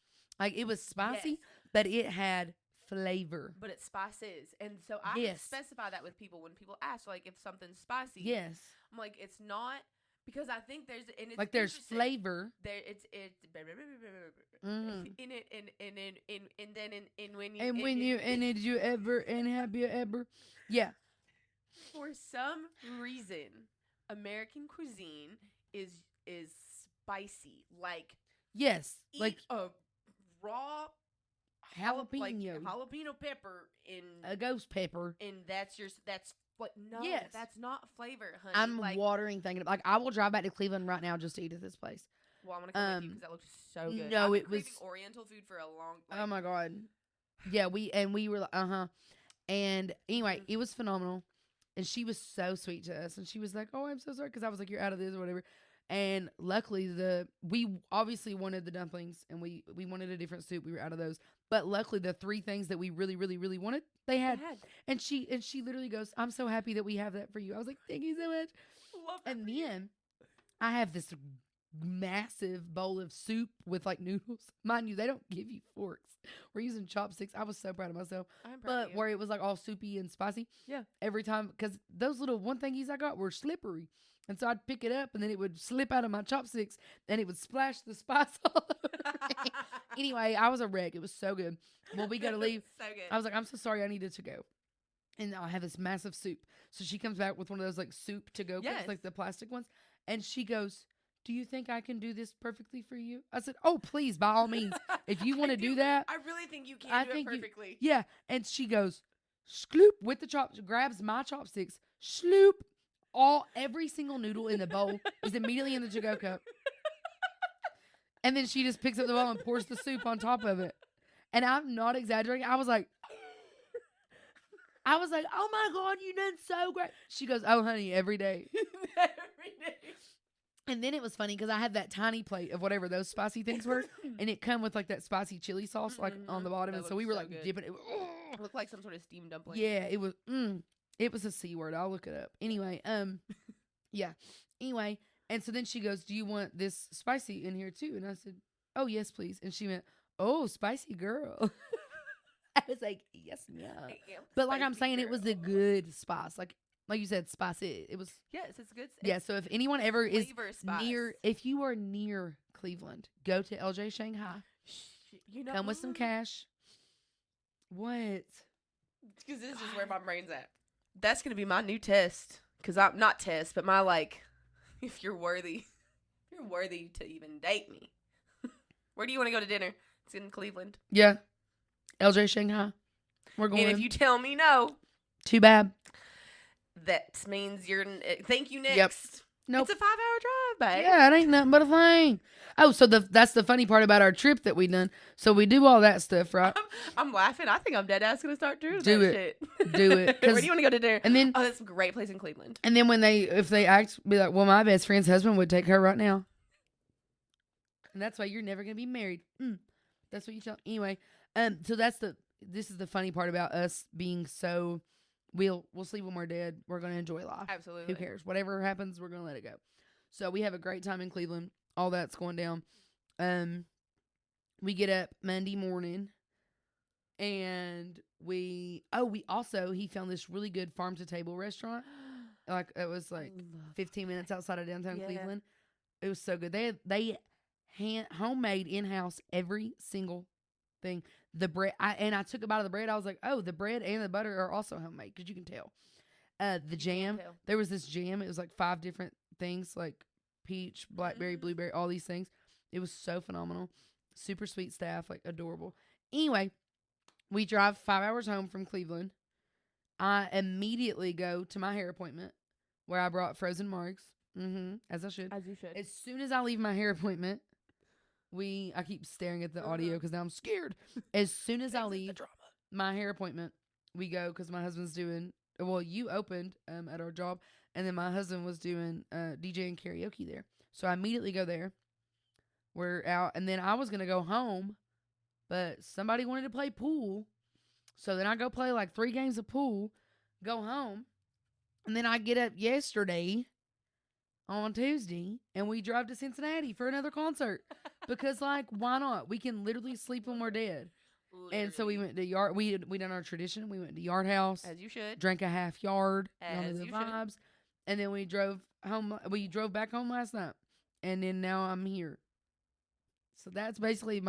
Like, it was spicy, Yes. but it had flavor. But it's spices. And so I Yes. specify that with people when people ask, like, if something's spicy. Yes. I'm like, it's not, because I think there's, and it's Like, there's interesting. flavor. There, it's Mm-hmm. In it, and then when you And did you ever and have you ever? Yeah. for some reason, American cuisine is spicy. Like Yes. eat Like a raw jalapeno. jalapeno pepper A ghost pepper. and that's what no, Yes. that's not flavor, honey. I'm like, watering thinking like I will drive back to Cleveland right now just to eat at this place. well, I'm gonna come with you because that looks so good. No, I've been it was craving Oriental food for a long. oh my god. Yeah, we were like, and anyway, it was phenomenal. And she was so sweet to us. And she was like, "Oh, I'm so sorry," because I was like, "You're out of this or whatever." And luckily, we obviously wanted the dumplings, and we wanted a different soup. We were out of those, but luckily, the three things that we really, really, really wanted, they had. And she literally goes, "I'm so happy that we have that for you." I was like, "Thank you so much." Love that And for you. then I have this massive bowl of soup with like noodles. Mind you, they don't give you forks. We're using chopsticks. I was so proud of myself. I'm proud But of you. where it was like all soupy and spicy. Yeah. Every time, because those little one thingies I got were slippery. And so I'd pick it up and then it would slip out of my chopsticks and it would splash the spice all over me. Anyway, I was a wreck. It was so good. Well, we got to leave. So good. I was like, "I'm so sorry, I needed to go." And I have this massive soup. So she comes back with one of those like soup to go cups, Yes. like the plastic ones. And she goes, "Do you think I can do this perfectly for you?" I said, "Oh, please, by all means. If you want to do that." I really think you can I do think it you- perfectly. Yeah. And she goes, "Sloop," with the grabs my chopsticks, sloop. Every single noodle in the bowl is immediately in the to-go cup. And then she just picks up the bowl and pours the soup on top of it. And I'm not exaggerating. I was like, "Oh my God, you done so great." She goes, "Oh, honey, every day." Every day. And then it was funny because I had that tiny plate of whatever those spicy things were. And it come with like that spicy chili sauce like on the bottom. That And so we looks were so like good. dipping it. It looked like some sort of steamed dumpling. Yeah, it was a C word. I'll look it up. Anyway, yeah. Anyway, and so then she goes, "Do you want this spicy in here too?" And I said, "Oh, yes, please." And she went, "Oh, spicy girl." I was like, "Yes, yeah." But like I'm saying, it was the good spice. Like you said, spicy. It was. Yes, it's good. Yeah. So if anyone ever is flavor spice. if you are near Cleveland, go to LJ Shanghai. You know, Come with some cash. What? because this is where my brain's at. That's gonna be my new test. Because I'm not test, but my like, if you're worthy to even date me. Where do you want to go to dinner? It's in Cleveland. Yeah. LJ Shanghai. We're going. And if you tell me no, Too bad. that means you're. Thank you next. Yep. Nope. It's a 5-hour drive, babe. Yeah, it ain't nothing but a thing. Oh, so that's the funny part about our trip that we done. So we do all that stuff, right? I'm laughing. I think I'm dead ass gonna start doing Do that it. shit. Do it, Where 'cause- do you want to go to dinner? And then Oh, that's a great place in Cleveland. and then when if they act, be like, "Well, my best friend's husband would take her right now," and that's why you're never gonna be married. That's what you tell. Anyway, so this is the funny part about us being so. We'll sleep when we're dead. We're gonna enjoy life. Absolutely. Who cares? Whatever happens, we're gonna let it go. So we have a great time in Cleveland. All that's going down. We get up Monday morning, and he found this really good farm to table restaurant. Like it was like 15 minutes outside of downtown Yeah. Cleveland. It was so good. They homemade in-house every single thing. The bread, I took a bite of the bread. I was like, "Oh, the bread and the butter are also homemade," because you can tell. The jam, tell. there was this jam. It was like 5 different things, like peach, blackberry, blueberry, all these things. It was so phenomenal. Super sweet staff, like adorable. Anyway, we drive 5 hours home from Cleveland. I immediately go to my hair appointment where I brought frozen margs. As I should. As you should. As soon as I leave my hair appointment, I keep staring at the audio because now I'm scared. As soon as I leave my hair appointment, we go because my husband's doing. Well, you opened at our job, and then my husband was doing DJ and karaoke there. So I immediately go there. We're out, and then I was gonna go home, but somebody wanted to play pool, so then I go play like 3 games of pool, go home, and then I get up yesterday on Tuesday, and we drive to Cincinnati for another concert because, like, why not? We can literally sleep when we're dead. And so we went to yard. We done our tradition. We went to Yard House, As you should. drank a half yard, y'all know As the you should. vibes, and then we drove home. We drove back home last night, and then now I'm here. So that's basically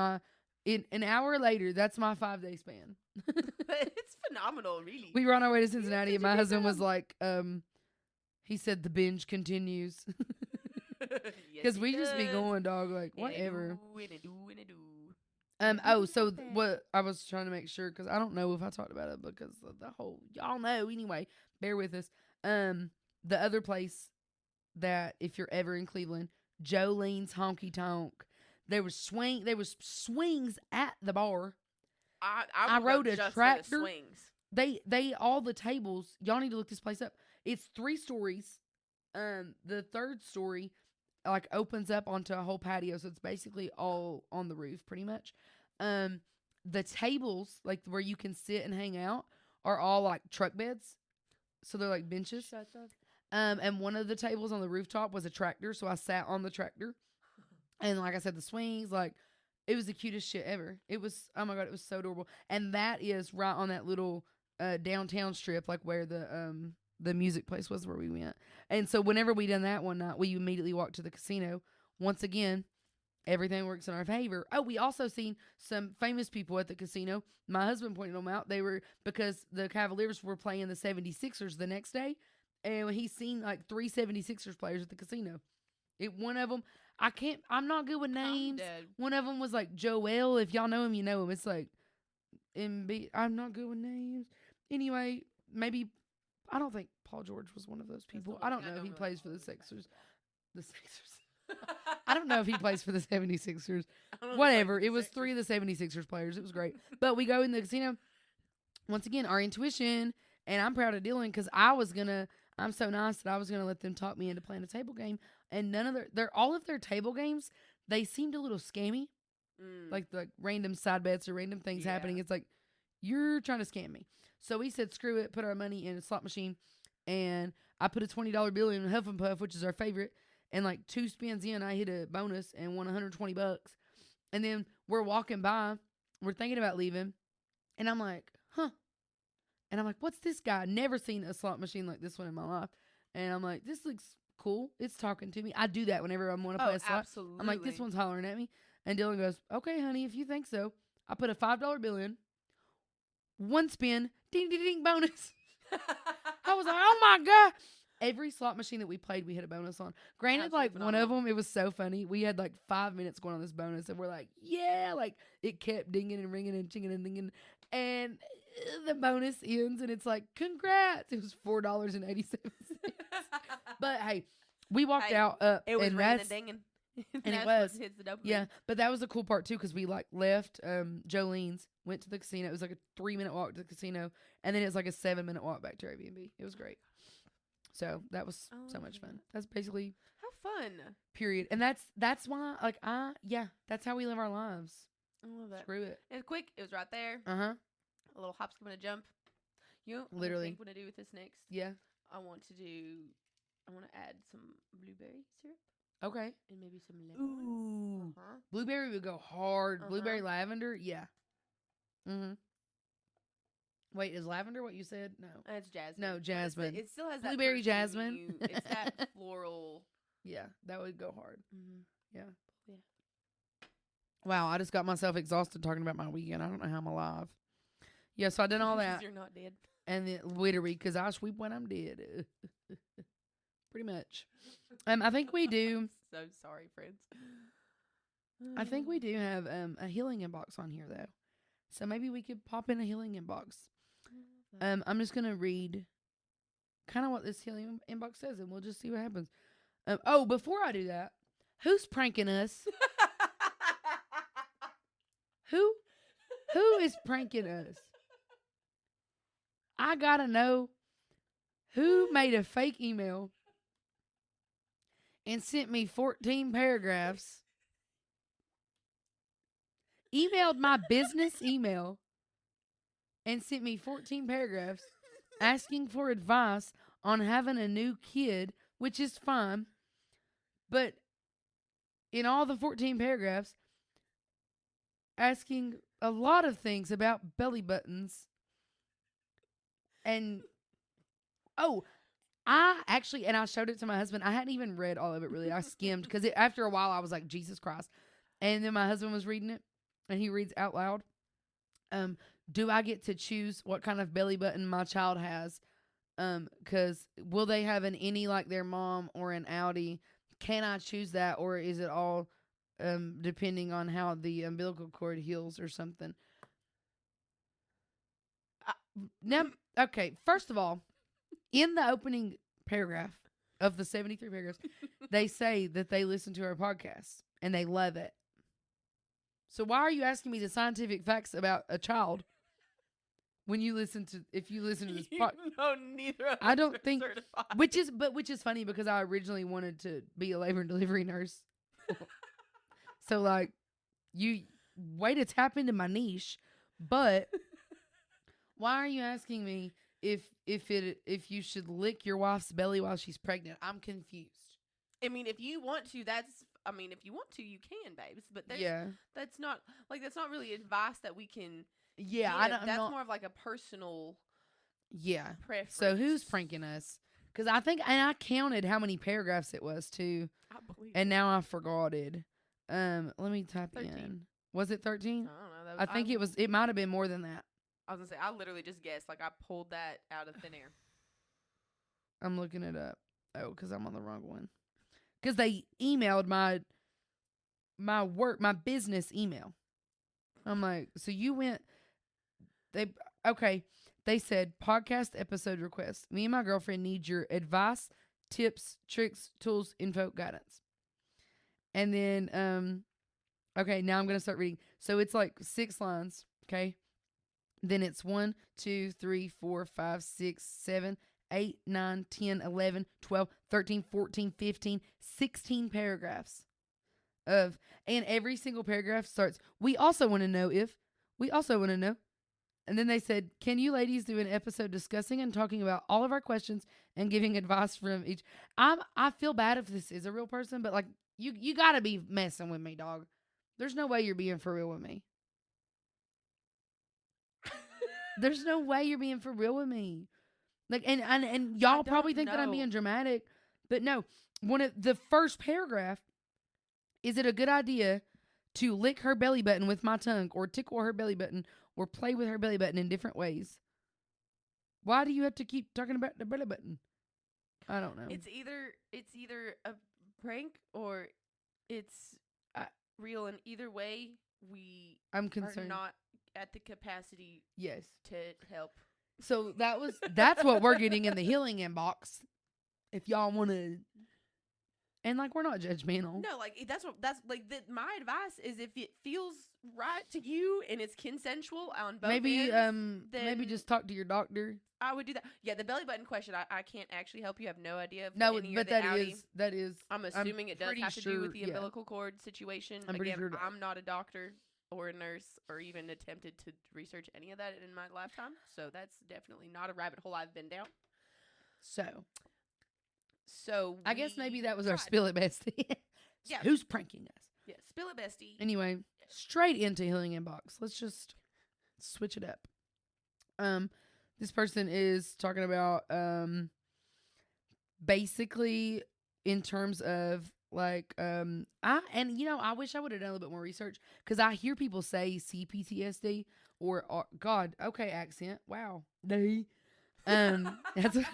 in an hour later, that's my 5-day span. It's phenomenal, really. We were on our way to Cincinnati, and such a my good husband was job. like, he said the binge continues. Because we just be going, dog, like, whatever. So what I was trying to make sure, because I don't know if I talked about it, because of the whole, y'all know anyway, bear with us. The other place that, if you're ever in Cleveland, Jolene's Honky Tonk, there was swings at the bar. I rode go a just tractor. for the swings. They all the tables, y'all need to look this place up. It's 3 stories. The third story like opens up onto a whole patio, so it's basically all on the roof pretty much. The tables, like where you can sit and hang out, are all like truck beds. So they're like benches. Shut up. And one of the tables on the rooftop was a tractor, so I sat on the tractor. And like I said, the swings, like, it was the cutest shit ever. It was, oh my God, it was so adorable. And that is right on that little downtown strip, like where the music place was where we went. And so whenever we done that one night, we immediately walked to the casino. Once again, everything works in our favor. Oh, we also seen some famous people at the casino. My husband pointed them out. They were, because the Cavaliers were playing the 76ers the next day. And he's seen like 3 76ers players at the casino. One of them, I'm not good with names. One of them was like Joel. If y'all know him, you know him. It's like, I'm not good with names. Anyway, maybe, I don't think Paul George was one of those people. I don't know if he plays for the Sixers. The Sixers. I don't know if he plays for the 76ers. Whatever. It was 3 of the 76ers players. It was great. But we go in the casino. Once again, our intuition, and I'm proud of Dylan because I'm so nice that I was going to let them talk me into playing a table game. And none of all of their table games, they seemed a little scammy. Like random side bets or random things happening. It's like, you're trying to scam me. So we said, screw it, put our money in a slot machine. And I put a $20 bill in Huff and Puff, which is our favorite. And like 2 spins in, I hit a bonus and won $120. And then we're walking by, we're thinking about leaving. And I'm like, huh. And I'm like, what's this guy? Never seen a slot machine like this one in my life. And I'm like, this looks cool. It's talking to me. I do that whenever I want to play a slot. Absolutely. I'm like, this one's hollering at me. And Dylan goes, okay, honey, if you think so. I put a $5 bill in. 1 spin. Ding, ding, ding, bonus. I was like, oh my God. Every slot machine that we played, we hit a bonus on. Granted, Absolutely like phenomenal. one of them, it was so funny. We had like 5 minutes going on this bonus, and we're like, yeah, like it kept dinging and ringing and chinging and dinging. And the bonus ends, and it's like, congrats. It was $4.87. But hey, we walked out up. It was and ringing that's, and dinging. and it What was. hits the dopamine. Yeah, but that was a cool part too, because we like left Jolene's, went to the casino. It was like a 3-minute walk to the casino, and then it was like a 7-minute walk back to Airbnb. It was great. So that was so much fun. That's basically how fun. Period. And that's why, like, that's how we live our lives. I love that. Screw it. It's quick. It was right there. A little hop, skip, and a jump. You know, literally. I think what to do with this next. Yeah. I want to add some blueberry syrup. Okay. And maybe some lemon. Ooh. Blueberry would go hard. Blueberry lavender, yeah. Wait, is lavender what you said? No. It's jasmine. No, jasmine. It still has that blueberry perfume-y- jasmine. It's that floral. Yeah, that would go hard. Yeah. Yeah. Wow, I just got myself exhausted talking about my weekend. I don't know how I'm alive. Yeah, so I did all that. You're not dead. And then literally, because I sweep when I'm dead. Pretty much. I think we do. So sorry, friends. I think we do have a healing inbox on here, though. So maybe we could pop in a healing inbox. I'm just going to read kind of what this healing inbox says, and we'll just see what happens. Before I do that, who's pranking us? Who is pranking us? I got to know who made a fake email and sent me 14 paragraphs, emailed my business email, and sent me 14 paragraphs asking for advice on having a new kid, which is fine. But in all the 14 paragraphs, asking a lot of things about belly buttons. And, I showed it to my husband. I hadn't even read all of it, really. I skimmed, because after a while, I was like, Jesus Christ. And then my husband was reading it, and he reads out loud. Do I get to choose what kind of belly button my child has? Because will they have an any like their mom or an outie? Can I choose that, or is it all depending on how the umbilical cord heals or something? Now, okay, first of all, in the opening paragraph of the 73 paragraphs, they say that they listen to our podcast and they love it. So why are you asking me the scientific facts about a child when you listen to if you listen to this podcast? No, neither of I us don't are think certified. which is funny because I originally wanted to be a labor and delivery nurse. So like you way to tap into my niche, but why are you asking me if you should lick your wife's belly while she's pregnant? I'm confused. I mean, if you want to, if you want to, you can, babes. But that's not really advice that we can. Yeah, give. That's more of like a personal. Yeah. Preference. So who's pranking us? Because I counted how many paragraphs it was too, I believe. and now I forgot it. Let me type 13. in. Was it 13? I don't know. I think it was. It might have been more than that. I was gonna say I literally just guessed. Like I pulled that out of thin air. I'm looking it up. Oh, because I'm on the wrong one. Because they emailed my business email. I'm like, so you went. They said podcast episode request. Me and my girlfriend need your advice, tips, tricks, tools, info, guidance. And then okay, now I'm gonna start reading. So it's like 6 lines. Okay. Then it's 1, 2, 3, 4, 5, 6, 7, 8, 9, 10, 11, 12, 13, 14, 15, 16 paragraphs and every single paragraph starts, we also want to know. And then they said, can you ladies do an episode discussing and talking about all of our questions and giving advice from each? I feel bad if this is a real person, but like you got to be messing with me, dog. There's no way you're being for real with me. There's no way you're being for real with me. Like, and y'all probably think that I'm being dramatic, but no. One of the first paragraph, is it a good idea to lick her belly button with my tongue or tickle her belly button or play with her belly button in different ways? Why do you have to keep talking about the belly button? I don't know. It's either a prank or it's real, and either way, I'm concerned. Are not at the capacity to help. So that's what we're getting in the healing inbox. If y'all want to, and like we're not judgmental. No, like that's my advice is if it feels right to you and it's consensual on both ends, then maybe just talk to your doctor. I would do that. Yeah, the belly button question, I can't actually help you. I have no idea. But that is. I'm assuming it does have to do with the umbilical cord situation. Again, I'm not a doctor or a nurse or even attempted to research any of that in my lifetime. So that's definitely not a rabbit hole I've been down. So I guess maybe that was our Spill It Bestie. Yeah. Who's pranking us? Yeah, Spill It Bestie. Anyway, straight into healing inbox. Let's just switch it up. This person is talking about basically in terms of like I wish I would have done a little bit more research because I hear people say CPTSD or God, okay, accent. Wow. That's what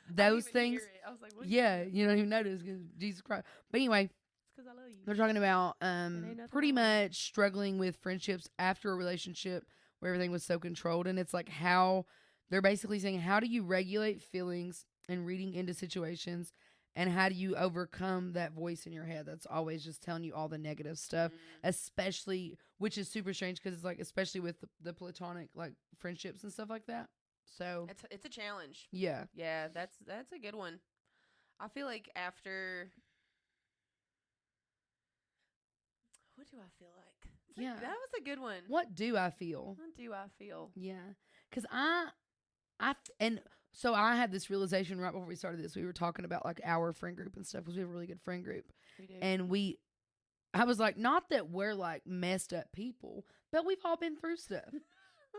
those things. I was like, what you don't even notice because Jesus Christ. But anyway, it's because I love you. They're talking about pretty much struggling with friendships after a relationship where everything was so controlled, and it's like how they're basically saying, how do you regulate feelings and reading into situations, and how do you overcome that voice in your head that's always just telling you all the negative stuff, especially, which is super strange because it's like especially with the platonic like friendships and stuff like that. So it's a challenge. Yeah, that's a good one. I feel like after, what do I feel like? That was a good one. What do I feel? Yeah, because so I had this realization right before we started this. We were talking about like our friend group and stuff because we have a really good friend group. We do. And I was like, not that we're like messed up people, but we've all been through stuff.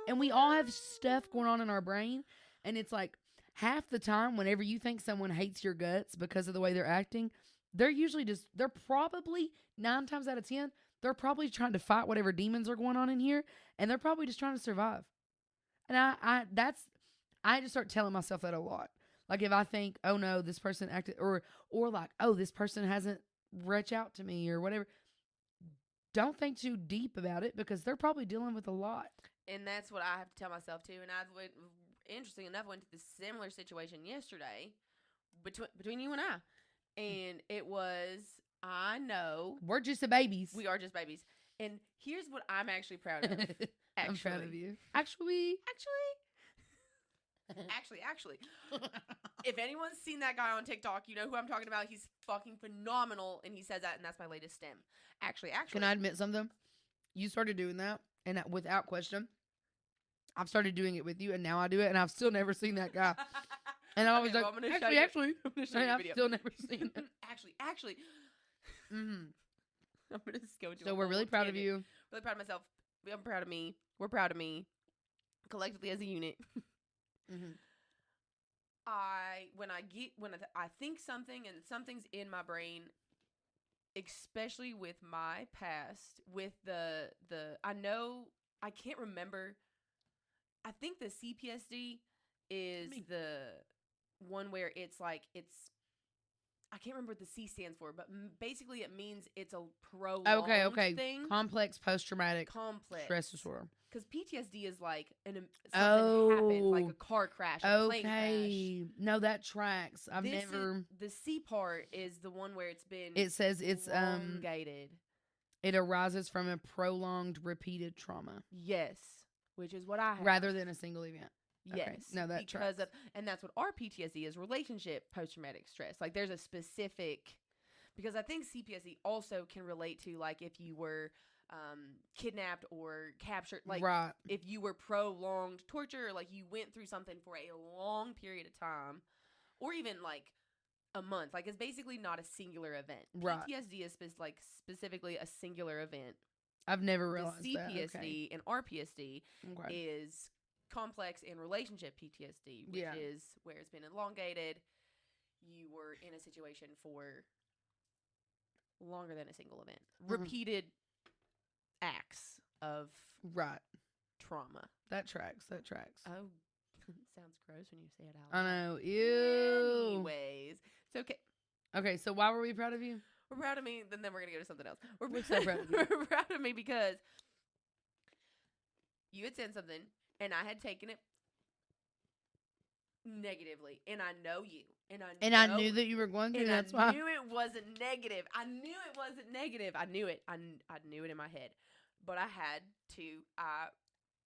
And we all have stuff going on in our brain. And it's like half the time whenever you think someone hates your guts because of the way they're acting, they're usually they're probably 9 times out of 10, they're probably trying to fight whatever demons are going on in here, and they're probably just trying to survive. And I just start telling myself that a lot. Like if I think, oh no, this person acted, or like, oh, this person hasn't reached out to me or whatever. Don't think too deep about it because they're probably dealing with a lot. And that's what I have to tell myself too. And interesting enough, went to this similar situation yesterday between you and I, and it was, I know we're just the babies. We are just babies. And here's what I'm actually proud of. I'm proud of you. Actually. If anyone's seen that guy on TikTok, you know who I'm talking about. He's fucking phenomenal, and he says that, and that's my latest stem. Actually. Can I admit something? You started doing that, and without question, I've started doing it with you, and now I do it, and I've still never seen that guy. And I was like, I'm gonna actually, I'm gonna show you a I've video. still never seen it. Actually. Mm-hmm. I'm gonna just go into. So we're really proud of you. Really proud of myself. I'm proud of me. We're proud of me, collectively as a unit. Mm-hmm. When I think something and something's in my brain, especially with my past, with the I know I can't remember. I think the CPSD is the one where it's like I can't remember what the C stands for, but basically it means it's a prolonged thing. Complex post-traumatic stress disorder. Because PTSD is like something happened, like a car crash, a plane crash. No, that tracks. The C part is the one where it's been. It says it's elongated. It arises from a prolonged, repeated trauma. Yes, which is what I have. Rather than a single event. Yes. Okay. No, that tracks. And that's what our PTSD is, relationship post-traumatic stress. Like there's a specific, because I think CPSD also can relate to like if you were kidnapped or captured, like if you were prolonged torture, or like you went through something for a long period of time, or even like a month. Like it's basically not a singular event. PTSD is specifically a singular event. I've never realized the CPSD that. Okay. and RPSD is complex and relationship PTSD, which is where it's been elongated. You were in a situation for longer than a single event. Repeated acts of trauma. That tracks. Oh, sounds gross when you say it out loud. I know. Ew. Anyways, it's okay. Okay, so why were we proud of you? We're proud of me, then we're going to go to something else. We're so proud of you. We're proud of me because you had said something, and I had taken it negatively, and I know you. I knew that you were going to. That's why I knew it wasn't negative. I knew it. I knew it in my head. But I had to,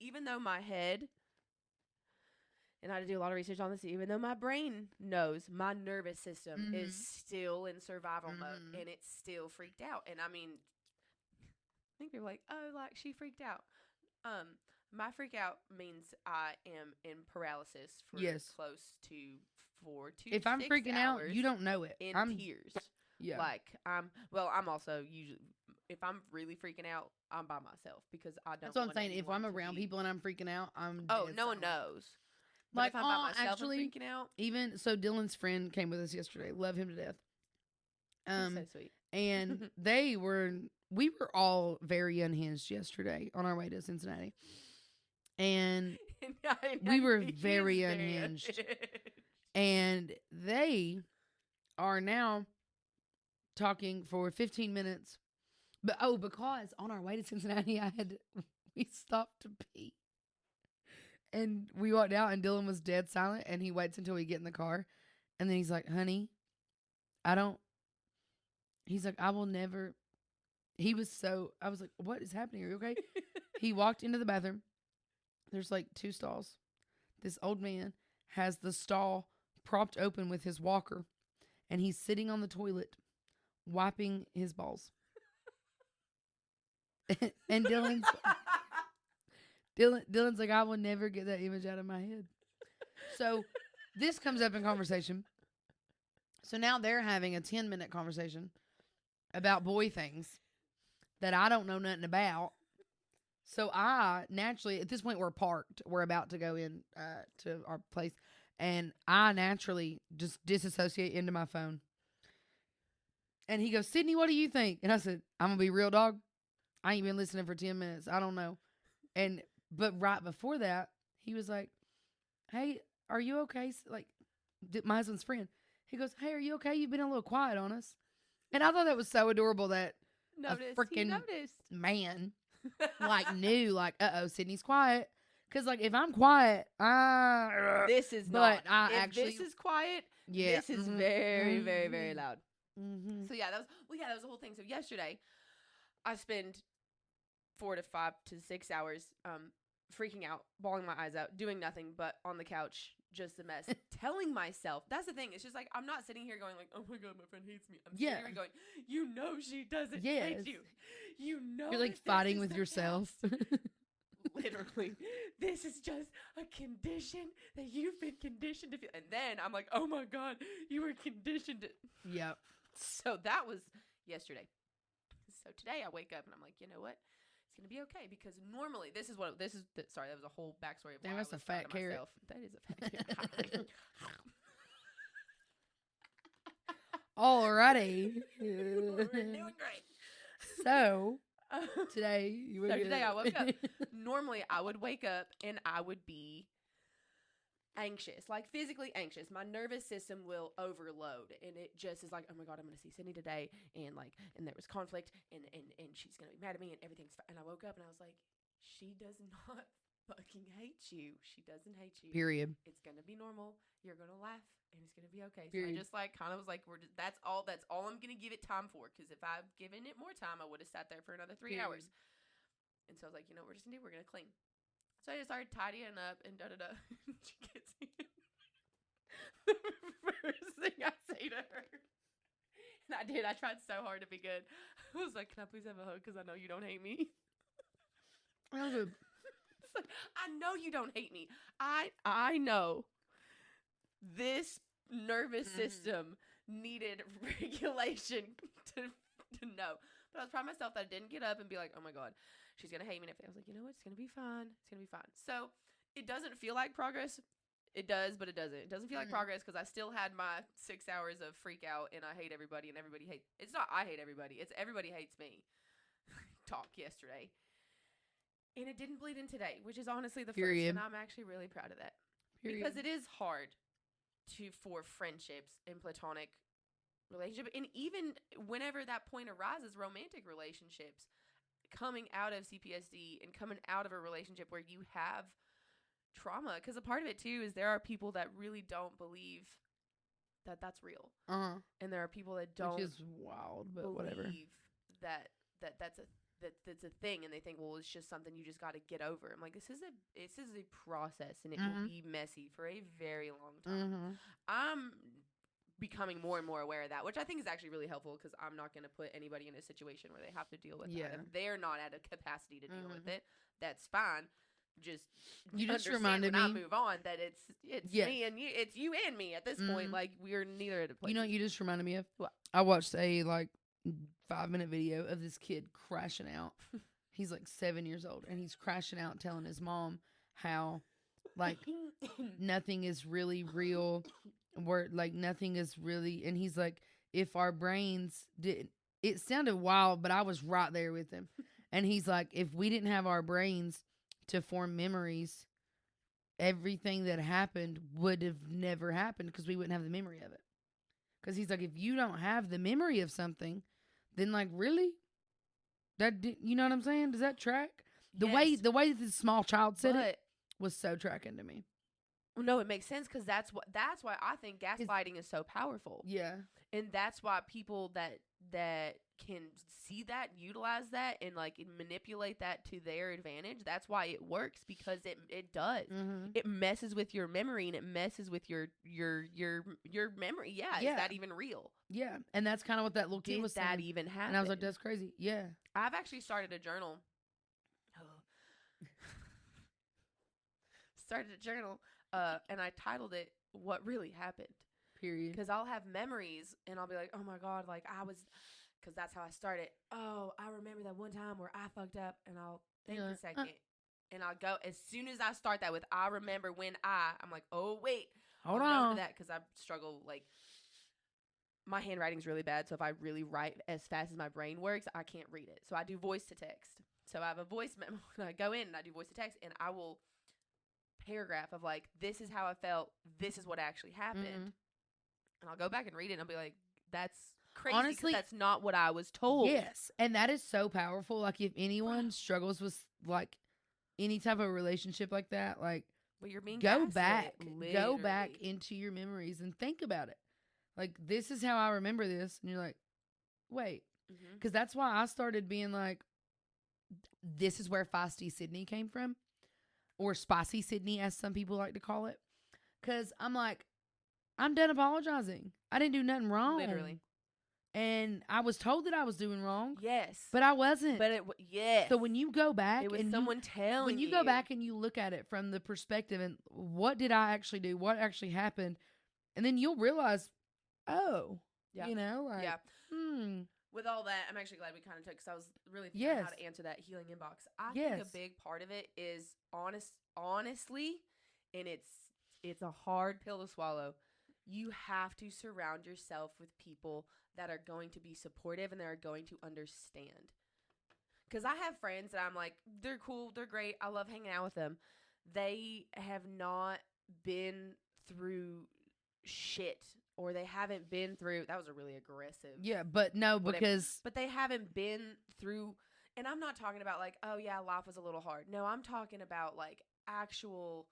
even though my head, and I had to do a lot of research on this, even though my brain knows, my nervous system is still in survival mode, and it's still freaked out. And I mean, I think they're like, oh, like she freaked out. My freak out means I am in paralysis for close to 4 to 6 hours. If I'm freaking out, you don't know it. I'm tears. Yeah. Like I'm also usually, if I'm really freaking out, I'm by myself because I don't. That's what I'm saying. If I'm around people and I'm freaking out, I'm. Oh, no one knows. But like if I'm by myself actually, and freaking out. Even so, Dylan's friend came with us yesterday. Love him to death. That's so sweet. And we were all very unhinged yesterday on our way to Cincinnati. And we were very unhinged. And they are now talking for 15 minutes. But because on our way to Cincinnati, we stopped to pee. And we walked out and Dylan was dead silent and he waits until we get in the car. And then he's like, honey, he's like, I will never. I was like, what is happening? Are you okay? He walked into the bathroom. There's like 2 stalls. This old man has the stall propped open with his walker, and he's sitting on the toilet wiping his balls. And Dylan's like, I will never get that image out of my head. So this comes up in conversation. So now they're having a 10-minute conversation about boy things that I don't know nothing about. So I naturally, at this point, we're parked. We're about to go in to our place. And I naturally just disassociate into my phone. And he goes, Sydney, what do you think? And I said, I'm going to be real, dog. I ain't been listening for 10 minutes. I don't know. But right before that, he was like, hey, are you okay? Like, my husband's friend. He goes, hey, are you okay? You've been a little quiet on us. And I thought that was so adorable that a freaking man like knew, like, Sydney's quiet. Because, like, if I'm quiet, this is but not. If this is quiet, yeah, this is very, very, very loud. Mm-hmm. So, yeah, that was the whole thing. So, yesterday, I spent 4 to 5 to 6 hours freaking out, bawling my eyes out, doing nothing but on the couch, just a mess, telling myself. That's the thing. It's just like, I'm not sitting here going like, oh my God, my friend hates me. I'm sitting here going, you know she doesn't hate you. You know you're like fighting with yourself. Literally, this is just a condition that you've been conditioned to feel. And then I'm like, oh my God, you were conditioned to. Yep. So that was yesterday. So today I wake up and I'm like, you know what? It's going to be okay, because normally sorry, that was a whole backstory of why that's I was a fat carrot. myself. That is a fat carrot. Alrighty. We're doing great. So today I woke up. Normally I would wake up and I would be anxious, like physically anxious. My nervous system will overload, and it just is like, oh my God, I'm going to see Sydney today, and there was conflict, and she's going to be mad at me, and everything's fine. And I woke up and I was like, she does not fucking hate you. She doesn't hate you. Period. It's going to be normal. You're going to laugh, and it's going to be okay. Period. So I just like kind of was like, that's all I'm going to give it time for, because if I've given it more time, I would have sat there for another 3 hours. And so I was like, you know what we're just going to do? We're going to clean. So I just started tidying up and da-da-da. She gets in. The first thing I say to her, and I did, I tried so hard to be good. I was like, can I please have a hug, because I know you don't hate me. It's like, I know you don't hate me. I know this nervous system needed regulation to know. But I was proud of myself that I didn't get up and be like, oh my God, she's going to hate me. And I was like, you know what? It's going to be fine. It's going to be fine. So it doesn't feel like progress. It does, but it doesn't. It doesn't feel like progress, because I still had my 6 hours of freak out and I hate everybody and everybody hates. It's not I hate everybody. It's everybody hates me. Talk yesterday. And it didn't bleed in today, which is honestly the first. And I'm actually really proud of that. Because it is hard for friendships and platonic relationship, and even whenever that point arises, romantic relationships, coming out of CPSD and coming out of a relationship where you have trauma, because a part of it too is there are people that really don't believe that that's real, and there are people that don't, which is wild, but whatever, that's a thing, and they think, well, it's just something you just got to get over. I'm like, this is a process, and it will be messy for a very long time. I'm becoming more and more aware of that, which I think is actually really helpful, because I'm not going to put anybody in a situation where they have to deal with that. If they're not at a capacity to deal with it, that's fine. You just reminded me. I move on that it's me and you. It's you and me at this point. Like, we're neither at a place. You know what you just reminded me of? What? I watched a 5-minute video of this kid crashing out. He's like 7 years old, and he's crashing out, telling his mom how like nothing is really real. Nothing is really, and he's like, if our brains did, it sounded wild, but I was right there with him. And he's like, if we didn't have our brains to form memories, everything that happened would have never happened, because we wouldn't have the memory of it. Because he's like, if you don't have the memory of something, then like, really, you know what I'm saying? Does that track? The way that this small child said it was so tracking to me. No, it makes sense, because that's why I think gaslighting is so powerful. Yeah. And that's why people that can see that, utilize that, and like manipulate that to their advantage, that's why it works, because it does. It messes with your memory, and it messes with your memory. Yeah. Is that even real? Yeah. And that's kind of what that little kid was saying. Did that even happen? And I was like, that's crazy. Yeah. I've actually started a journal. And I titled it "What Really Happened." Period. Because I'll have memories, and I'll be like, "Oh my God!" Like because that's how I started. Oh, I remember that one time where I fucked up, and I'll think a second, and I'll go as soon as I start that with "I remember when I'm like, oh wait, hold on to that, because I struggle like my handwriting's really bad. So if I really write as fast as my brain works, I can't read it. So I do voice to text. So I have a voice memo. I go in and I do voice to text, and I will paragraph of like, this is how I felt. This is what actually happened. And I'll go back and read it, and I'll be like, that's crazy. Honestly, that's not what I was told. Yes. And that is so powerful. Like, if anyone struggles with, like, any type of relationship like that, like, well, you're being go gaslit, back. literally. Go back into your memories and think about it. Like, this is how I remember this. And you're like, wait. Because that's why I started being like, this is where Feisty Sydney came from. Or Spicy Sydney, as some people like to call it. Because I'm like, I'm done apologizing. I didn't do nothing wrong. Literally. And I was told that I was doing wrong. Yes. But I wasn't. But yes. So when you go back, it was someone telling when you go back and you look at it from the perspective and what did I actually do? What actually happened? And then you'll realize, oh, you know, like, With all that, I'm actually glad we kind of took, because I was really thinking how to answer that healing inbox. I think a big part of it is honestly, and it's a hard pill to swallow. You have to surround yourself with people that are going to be supportive and that are going to understand. Because I have friends that I'm like, they're cool, they're great, I love hanging out with them. They have not been through shit, or they haven't been through, that was a really aggressive. Yeah, but no, because. But they haven't been through, and I'm not talking about like, oh yeah, life was a little hard. No, I'm talking about like actual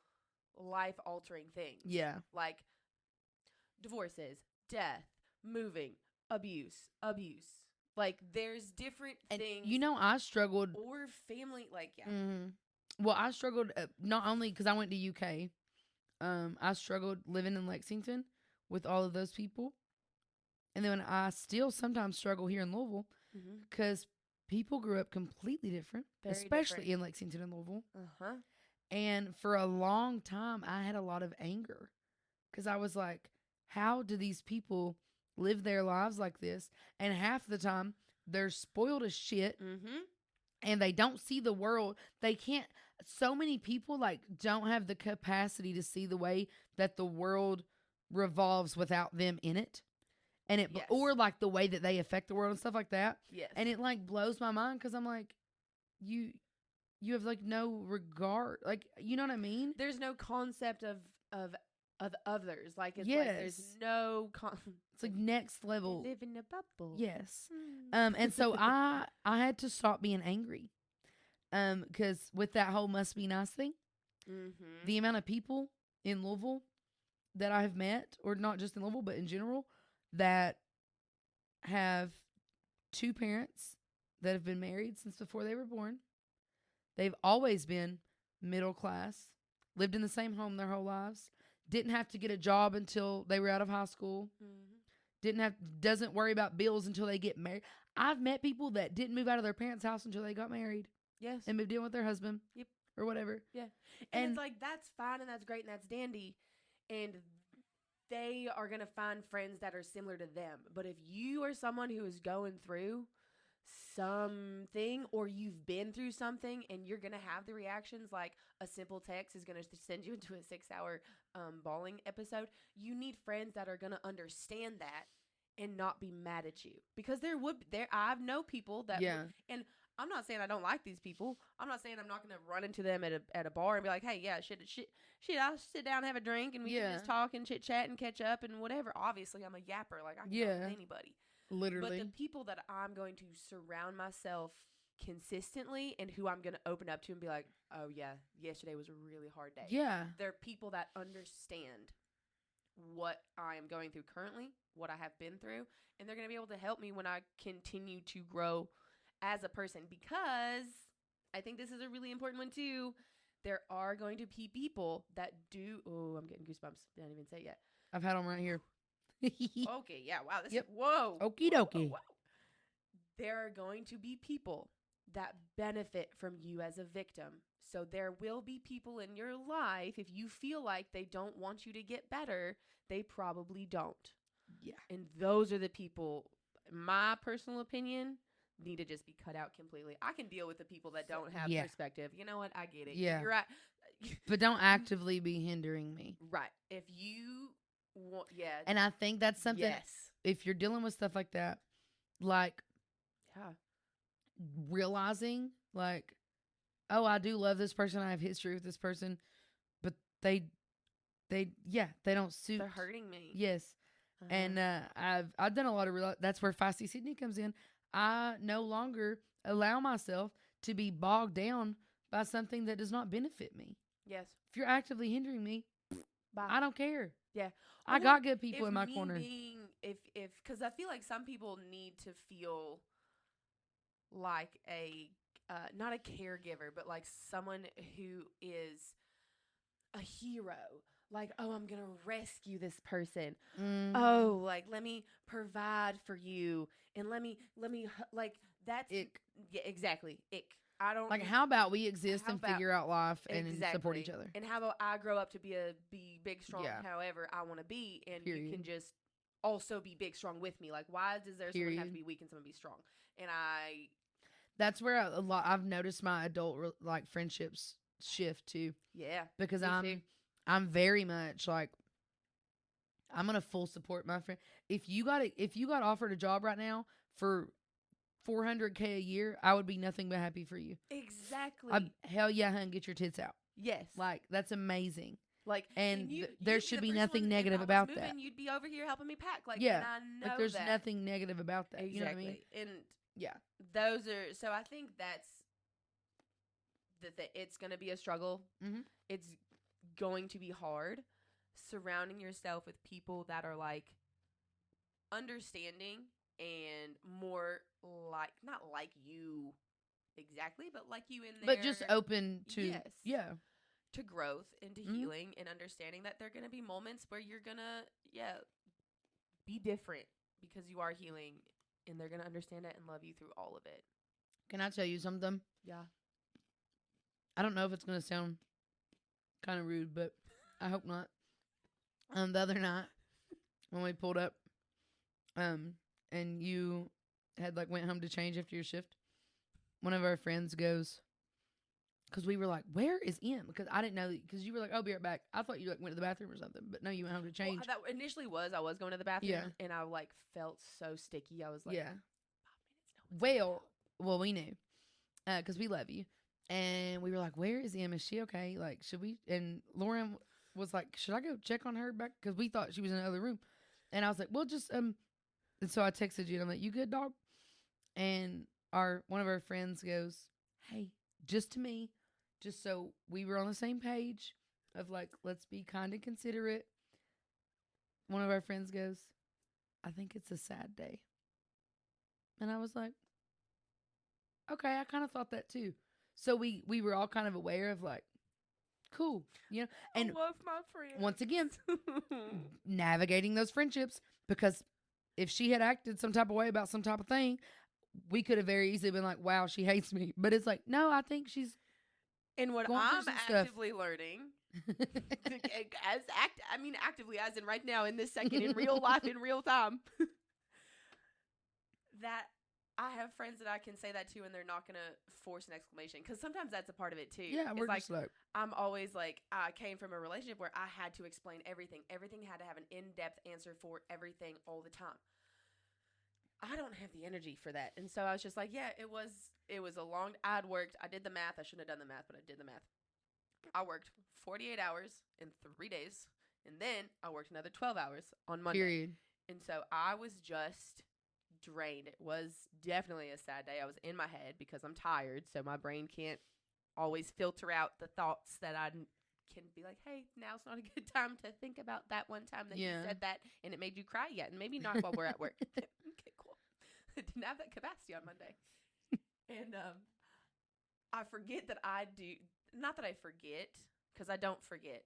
life altering things. Yeah. Like divorces, death, moving, abuse. Like there's different things. You know, I struggled. Or family, like, yeah. Well, I struggled not only because I went to UK. I struggled living in Lexington with all of those people. And then I still sometimes struggle here in Louisville because people grew up completely different, especially in Lexington and Louisville. And for a long time, I had a lot of anger because I was like, how do these people live their lives like this? And half the time, they're spoiled as shit and they don't see the world. They can't. So many people like don't have the capacity to see the way that the world revolves without them in it. And it, or like the way that they affect the world and stuff like that. Yes. And it like blows my mind because I'm like, you have like no regard. Like, you know what I mean? There's no concept of others. Like, it's like there's no it's like next level. Live in a bubble. Yes. And so I had to stop being angry. Because with that whole must be nice thing, the amount of people in Louisville that I have met, or not just in Louisville, but in general, that have two parents that have been married since before they were born. They've always been middle class, lived in the same home their whole lives, didn't have to get a job until they were out of high school, doesn't worry about bills until they get married. I've met people that didn't move out of their parents' house until they got married. Yes. And moved in with their husband. Yep. Or whatever. Yeah. And it's like, that's fine and that's great and that's dandy. And they are going to find friends that are similar to them. But if you are someone who is going through something, or you've been through something, and you're going to have the reactions like a simple text is going to send you into a 6-hour bawling episode, you need friends that are going to understand that and not be mad at you. Because I've know people that and I'm not saying I don't like these people. I'm not saying I'm not going to run into them at a bar and be like, hey, yeah, shit, I'll sit down and have a drink and we can just talk and chit chat and catch up and whatever. Obviously, I'm a yapper. Like, I can talk with anybody. Literally. But the people that I'm going to surround myself consistently and who I'm going to open up to and be like, oh, yeah, yesterday was a really hard day. Yeah. They're people that understand what I am going through currently, what I have been through, and they're going to be able to help me when I continue to grow as a person, because I think this is a really important one too. There are going to be people that do. Oh, I'm getting goosebumps. Didn't even say it yet. I've had them right here. Okay, yeah, wow. This is, whoa. Okie dokie. Whoa. There are going to be people that benefit from you as a victim. So there will be people in your life, if you feel like they don't want you to get better, they probably don't. Yeah. And those are the people, my personal opinion, need to just be cut out completely. I can deal with the people that don't have perspective. You know what? I get it. Yeah. You're right. But don't actively be hindering me. Right. If you want, And I think that's something. Yes. if you're dealing with stuff like that, like Yeah. realizing like, oh, I do love this person. I have history with this person, but they they don't suit. They're hurting me. Yes. Uh-huh. And I've done a lot of that's where Feisty Sydney comes in. I no longer allow myself to be bogged down by something that does not benefit me. Yes. If you're actively hindering me, Bye. I don't care. Yeah. I got good people if in my me corner. if because I feel like some people need to feel like a not a caregiver, but like someone who is a hero. Like, oh, I'm gonna rescue this person. Oh, like let me provide for you, and let me like that's Ick. Yeah, exactly. Ick. I don't Like, how about we exist How and about- figure out life and exactly. support each other? And how about I grow up to be big, strong, Yeah. however I want to be, and you Period. can just also be big, strong with me. Like, why does there someone have to Period. be weak and someone be strong? And That's where I've noticed my adult like friendships shift too, yeah, because me too. I'm very much like, I'm gonna full support my friend. If you got offered a job right now for $400K a year, I would be nothing but happy for you. Exactly. Hell yeah, hun, get your tits out. Yes. Like, that's amazing. Like, and you, there you'd should the be first nothing one, negative if I was about moving, that. You'd be over here helping me pack. Like, Yeah. and I know Like, there's that. nothing negative about that. Exactly. You know what I mean? And Yeah. those are so. I think that's it's going to be a struggle. Mhm. It's going to be hard surrounding yourself with people that are like understanding and more like not like you exactly, but like you in there, But just open to Yes. yeah. to growth and to Mhm. healing and understanding that there are going to be moments where you're going to be different because you are healing, and they're going to understand it and love you through all of it. Can I tell you something? Yeah. I don't know if it's gonna sound kind of rude, but I hope not. The other night when we pulled up, and you had like went home to change after your shift, one of our friends goes, because we were like, "Where is Em?" Because I didn't know, because you were like, "I'll be right back." I thought you like went to the bathroom or something, but no, you went home to change. Well, that initially I was going to the bathroom, Yeah. and I like felt so sticky. I was like, Yeah. 5 minutes. No one's Well, we knew, because we love you, and we were like, "Where is Em? Is she okay? Like, should we?" And Lauren was like, "Should I go check on her back?" Because we thought she was in another room, and I was like, "Well, just." And so I texted you, and I'm like, "You good, dog?" And one of our friends goes, "Hey, just to me, just so we were on the same page of like, let's be kind and considerate." One of our friends goes, "I think it's a sad day." And I was like, okay, I kind of thought that too. So we were all kind of aware of like, cool, you know. And I love my friends. once again, navigating those friendships, because if she had acted some type of way about some type of thing, we could have very easily been like, wow, she hates me. But it's like, no, I think she's and what going through I'm some stuff. actively learning, actively as in right now in this second in real life in real time, that I have friends that I can say that to, and they're not gonna force an exclamation, because sometimes that's a part of it too. Yeah, we're just like, I'm always like, I came from a relationship where I had to explain everything. Everything had to have an in-depth answer for everything all the time. I don't have the energy for that. And so I was just like, yeah, it was a long, I did the math. I shouldn't have done the math, but I did the math. I worked 48 hours in 3 days, and then I worked another 12 hours on Monday. period. And so I was just drained. It was definitely a sad day. I was in my head because I'm tired, so my brain can't always filter out the thoughts that I can be like, hey, now's not a good time to think about that one time that you said that and it made you cry yet, and maybe not while we're at work. Okay, cool. I didn't have that capacity on Monday. And I forget that I do, not that I forget, because I don't forget.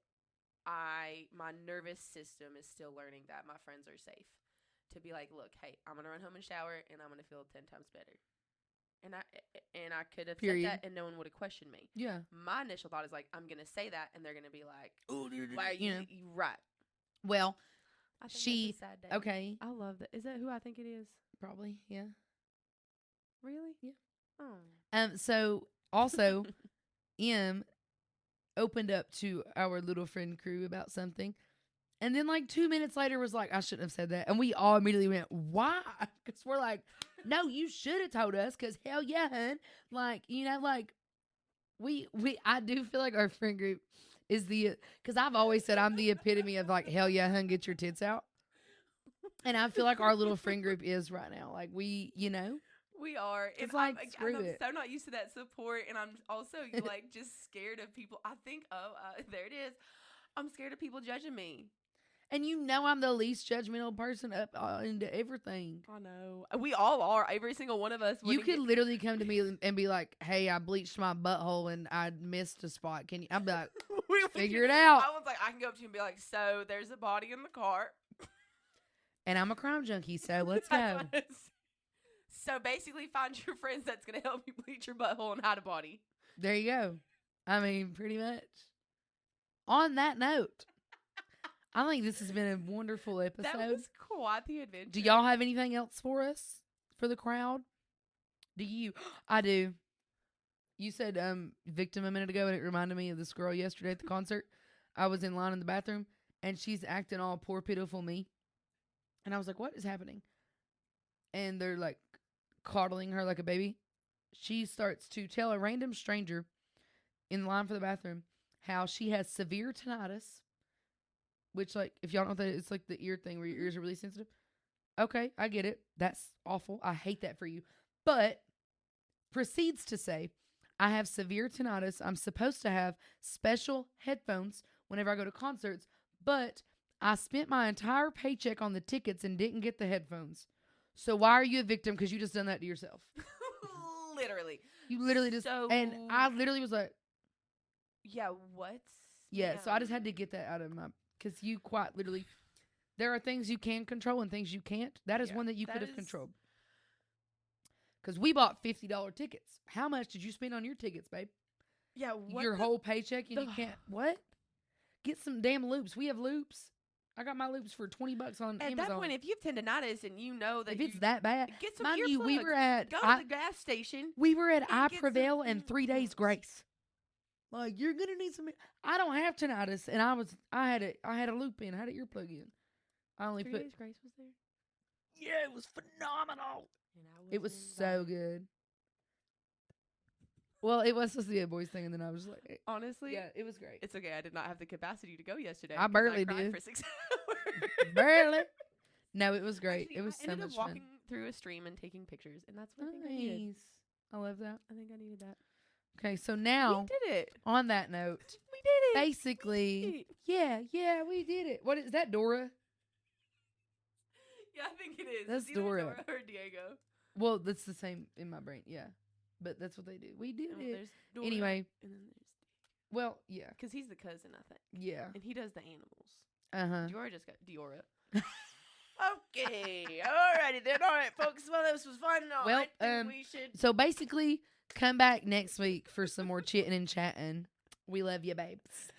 My nervous system is still learning that my friends are safe. To be like, look, hey, I'm gonna run home and shower, and I'm gonna feel 10 times better. And I could have said that, and no one would have questioned me. Yeah. My initial thought is like, I'm gonna say that, and they're gonna be like, oh, why are you right? Well, I think she that's a sad day. okay, I love that. Is that who I think it is? probably, yeah. Really? Yeah. Oh. So also, Em opened up to our little friend crew about something, And then like 2 minutes later was like, I shouldn't have said that. And we all immediately went, why? Because we're like, no, you should have told us. Because hell yeah, hun. Like, like I do feel like our friend group is because I've always said I'm the epitome of like, hell yeah, hun, get your tits out. And I feel like our little friend group is right now. Like we are. It's And like, I'm screw it. so not used to that support. And I'm also like just scared of people. I think, there it is. I'm scared of people judging me. And I'm the least judgmental person up into everything. I know. We all are. Every single one of us. You could literally come to me and be like, hey, I bleached my butthole and I missed a spot. Can you? I'd be like, figure it out. I was like, I can go up to you and be like, so there's a body in the car. And I'm a crime junkie, so let's go. So basically find your friends that's going to help you bleach your butthole and hide a body. There you go. I mean, pretty much. On that note, I think this has been a wonderful episode. That was quite the adventure. Do y'all have anything else for us, for the crowd? Do you? I do. You said victim a minute ago, and it reminded me of this girl yesterday at the concert. I was in line in the bathroom, and she's acting all poor, pitiful me. And I was like, what is happening? And they're like coddling her like a baby. She starts to tell a random stranger in line for the bathroom how she has severe tinnitus. Which, like, if y'all don't know that, it's like the ear thing where your ears are really sensitive. Okay, I get it. That's awful. I hate that for you. But proceeds to say, I have severe tinnitus. I'm supposed to have special headphones whenever I go to concerts, but I spent my entire paycheck on the tickets and didn't get the headphones. So why are you a victim? Because you just done that to yourself. Literally. You literally just, and I literally was like, yeah, what? Yeah, so I just had to get that out of my, because you quite literally, there are things you can control and things you can't. That is one that you could have controlled. Because we bought $50 tickets. How much did you spend on your tickets, babe? Yeah, your whole paycheck and you can't, what? Get some damn loops. We have loops. I got my loops for $20 on Amazon. At that point, if you have tendonitis and you know that if it's that bad, get some mind earplugs. you, we were at go to the gas station. We were at I Prevail and 3 days grace. Like, you're gonna need some. I don't have tinnitus, and I had a loop in, I had an earplug in. I only 3 put. days grace was there. Yeah, it was phenomenal. It was so good. Well, it was supposed to be a boys thing, and then I was like, honestly, yeah, it was great. It's okay. I did not have the capacity to go yesterday. I barely cried did for 6 hours. Barely. No, it was great. Actually, it was I so ended much up walking fun. through a stream and taking pictures, and that's what I think I needed. Nice. I love that. I think I needed that. Okay, so now We did it. on that note, We did it. basically, yeah, we did it. What is that, Dora? Yeah, I think it is. That's It's either Dora. or Diego. Well, that's the same in my brain. Yeah, but that's what they do. We did No, it there's Dora, anyway. and then there's Well, yeah, because he's the cousin, I think, yeah. and he does the animals. Diora Just got Diora. Okay, alrighty then. All right, folks. Well, this was fun. Well, I think we should. So basically, come back next week for some more chitting and chatting. We love you, babes.